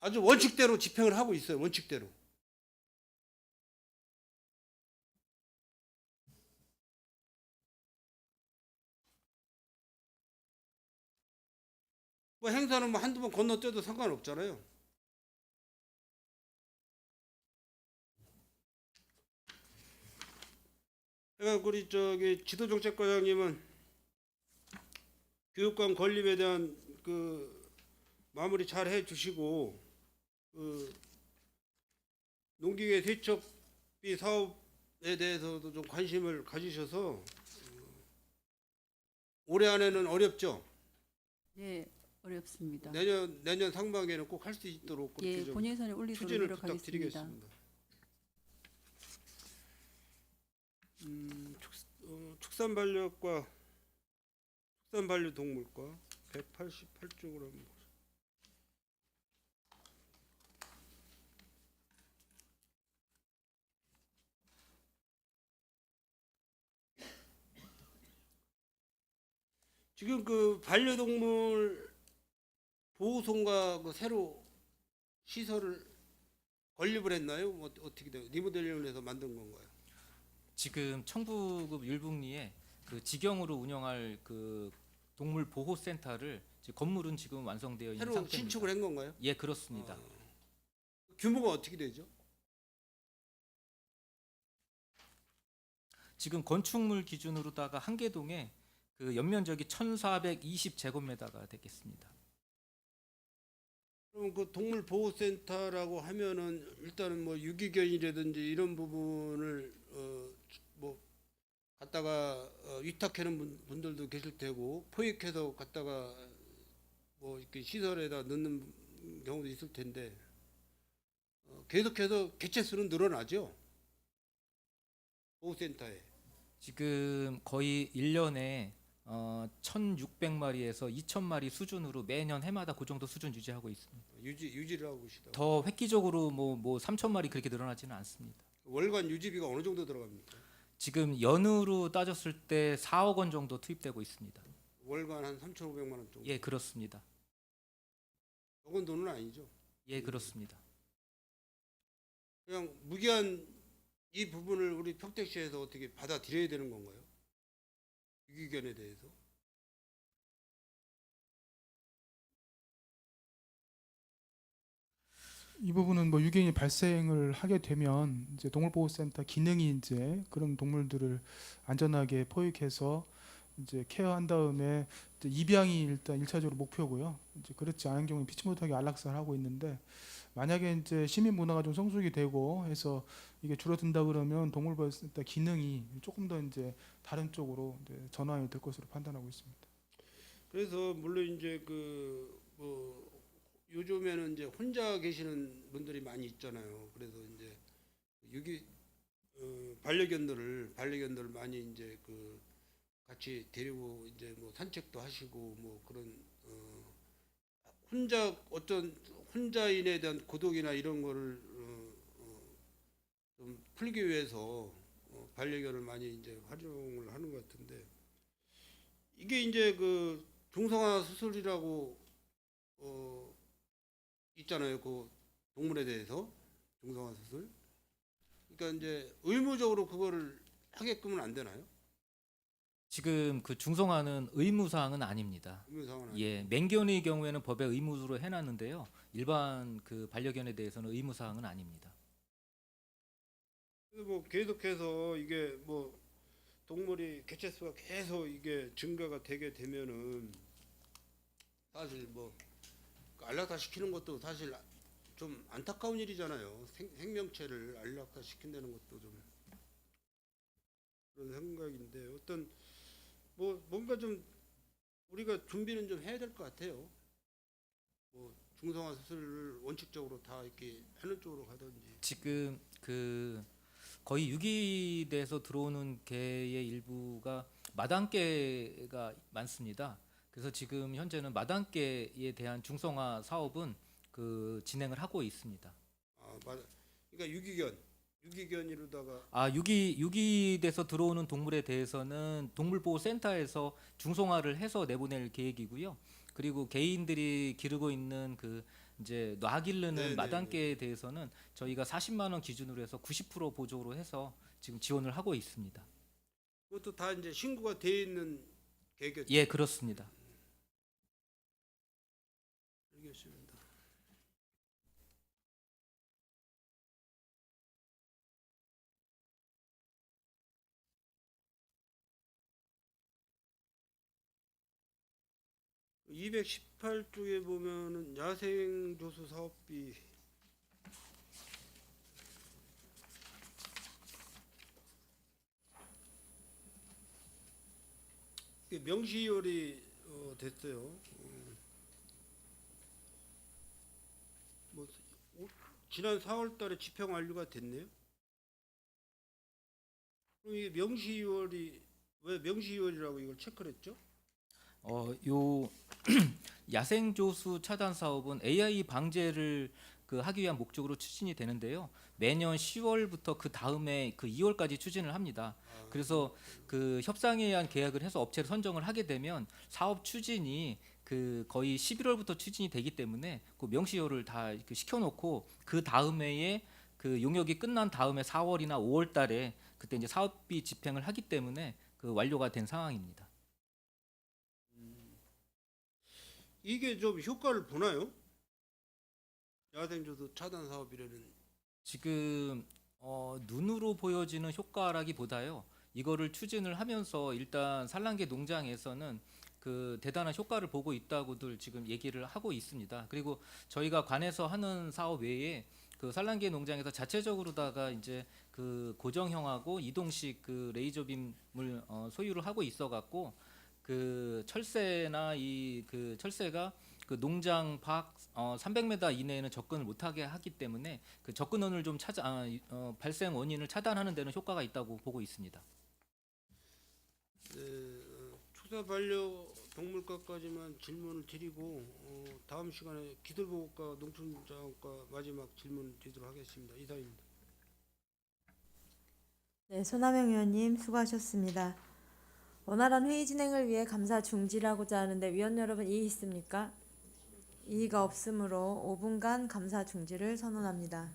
아주 원칙대로 집행을 하고 있어요. 원칙대로. 뭐 행사는 뭐 한두 번 건너뛰어도 상관없잖아요. 그러니까 우리 저기 지도정책과장님은 교육관 건립에 대한 그 마무리 잘 해주시고 그 농기계 세척비 사업에 대해서도 좀 관심을 가지셔서 올해 안에는 어렵죠. 네, 어렵습니다. 내년 상반기에는 꼭 할 수 있도록 그렇게 예, 좀 본 예산에 올리도록 추진을 노력하겠습니다. 부탁드리겠습니다. 축산반려과 축산반려동물과 188쪽으로 한번 보죠. 지금 그 반려동물 보호소가 그 새로 시설을 건립을 했나요? 어떻게 돼요? 리모델링을 해서 만든 건가요? 지금 청부급 율북리에 그 직영으로 운영할 그 동물 보호 센터를 건물은 지금 완성되어 있는 새로 상태입니다. 신축을 한 건가요? 예, 그렇습니다. 규모가 어떻게 되죠? 지금 건축물 기준으로다가 한계동에 그 연면적이 1,420제곱미터가 되겠습니다. 그럼 그 동물 보호센터라고 하면은 일단은 뭐 유기견이라든지 이런 부분을 뭐 갖다가 위탁하는 분들도 계실 테고 포획해서 갖다가 뭐 이렇게 시설에다 넣는 경우도 있을 텐데 계속해서 개체 수는 늘어나죠. 보호센터에. 지금 거의 1년에 1,600마리에서 2,000마리 수준으로 매년 해마다 그 정도 수준 유지하고 있습니다. 유지를 하고 계시다. 더 획기적으로 뭐 3,000마리 그렇게 늘어나지는 않습니다. 월간 유지비가 어느 정도 들어갑니까? 지금 연으로 따졌을 때 4억 원 정도 투입되고 있습니다. 월간 한 3,500만 원 정도. 예, 그렇습니다. 적은 돈은 아니죠. 예, 그렇습니다. 그냥 무기한 이 부분을 우리 평택시에서 어떻게 받아들여야 되는 건가요? 유기견에 대해서. 이 부분은 뭐 유기견이 발생을 하게 되면 이제 동물보호센터 기능이 이제 그런 동물들을 안전하게 포획해서 이제 케어한 다음에 이제 입양이 일단 1차적으로 목표고요. 이제 그렇지 않은 경우에 피치 못하게 안락사를 하고 있는데 만약에 이제 시민 문화가 좀 성숙이 되고 해서 이게 줄어든다 그러면 동물보호센터 기능이 조금 더 이제 다른 쪽으로 이제 전환이 될 것으로 판단하고 있습니다. 그래서 물론 이제 그 뭐 요즘에는 이제 혼자 계시는 분들이 많이 있잖아요. 그래서 이제 반려견들을 많이 이제 그 같이 데리고 이제 뭐 산책도 하시고 뭐 그런 혼자인에 대한 고독이나 이런 거를 좀 풀기 위해서 반려견을 많이 이제 활용을 하는 것 같은데 이게 이제 그 중성화 수술이라고 있잖아요. 그 동물에 대해서 중성화 수술. 그러니까 이제 의무적으로 그거를 하게끔은 안 되나요? 지금 그 중성화는 의무 사항은 아닙니다. 의무사항은 예, 맹견의 경우에는 법에 의무로 해놨는데요. 일반 그 반려견에 대해서는 의무 사항은 아닙니다. 그래서 뭐 계속해서 이게 뭐 동물이 개체 수가 계속 이게 증가가 되게 되면은 사실 뭐 안락사 시키는 것도 사실 좀 안타까운 일이잖아요. 생명체를 안락사 시킨다는 것도 좀 그런 생각인데 어떤 뭐 뭔가 좀 우리가 준비는 좀 해야 될 것 같아요. 뭐 중성화 수술을 원칙적으로 다 이렇게 하는 쪽으로 가든지. 지금 그 거의 유기돼서 들어오는 개의 일부가 마당개가 많습니다. 그래서 지금 현재는 마당개에 대한 중성화 사업은 그 진행을 하고 있습니다. 아, 맞아. 그러니까 유기견이로다가 유기돼서 들어오는 동물에 대해서는 동물보호센터에서 중성화를 해서 내보낼 계획이고요. 그리고 개인들이 기르고 있는 그 이제 놔 기르는 네네네. 마당개에 대해서는 저희가 40만 원 기준으로 해서 90% 보조로 해서 지금 지원을 하고 있습니다. 그것도 다 이제 신고가 돼 있는 계획이었죠. 예, 그렇습니다. 알겠습니다. (218쪽에) 보면은 야생조수 사업비 이게 명시효율이 됐어요. 뭐 지난 4월달에 집행 완료가 됐네요. 그럼 이게 명시효율이 왜 명시효율이라고 이걸 체크를 했죠? 요 야생 조수 차단 사업은 AI 방제를 하기 위한 목적으로 추진이 되는데요. 매년 10월부터 그 다음에 그 2월까지 추진을 합니다. 그래서 그 협상에 의한 계약을 해서 업체를 선정을 하게 되면 사업 추진이 거의 11월부터 추진이 되기 때문에 그 명시효를 다 시켜놓고 그 다음해에 그 용역이 끝난 다음에 4월이나 5월달에 그때 이제 사업비 집행을 하기 때문에 그 완료가 된 상황입니다. 이게 좀 효과를 보나요? 야생조수 차단 사업이라는. 지금 눈으로 보여지는 효과라기보다요. 이거를 추진을 하면서 일단 산란계 농장에서는 그 대단한 효과를 보고 있다고들 지금 얘기를 하고 있습니다. 그리고 저희가 관에서 하는 사업 외에 그 산란계 농장에서 자체적으로다가 이제 그 고정형하고 이동식 그 레이저빔을 소유를 하고 있어 갖고 그 철새나 이 그 철새가 그 농장 밖 300m 이내에는 접근을 못하게 하기 때문에 그 접근원을 좀 발생 원인을 차단하는 데는 효과가 있다고 보고 있습니다. 네, 초사 반려동물과까지만 질문을 드리고 다음 시간에 기술보호과 농촌장과 마지막 질문 드리도록 하겠습니다. 이상입니다. 네, 손하명 의원님 수고하셨습니다. 원활한 회의 진행을 위해 감사 중지하고자 하는데 위원 여러분 이의 있습니까? 이의가 없으므로 5분간 감사 중지를 선언합니다.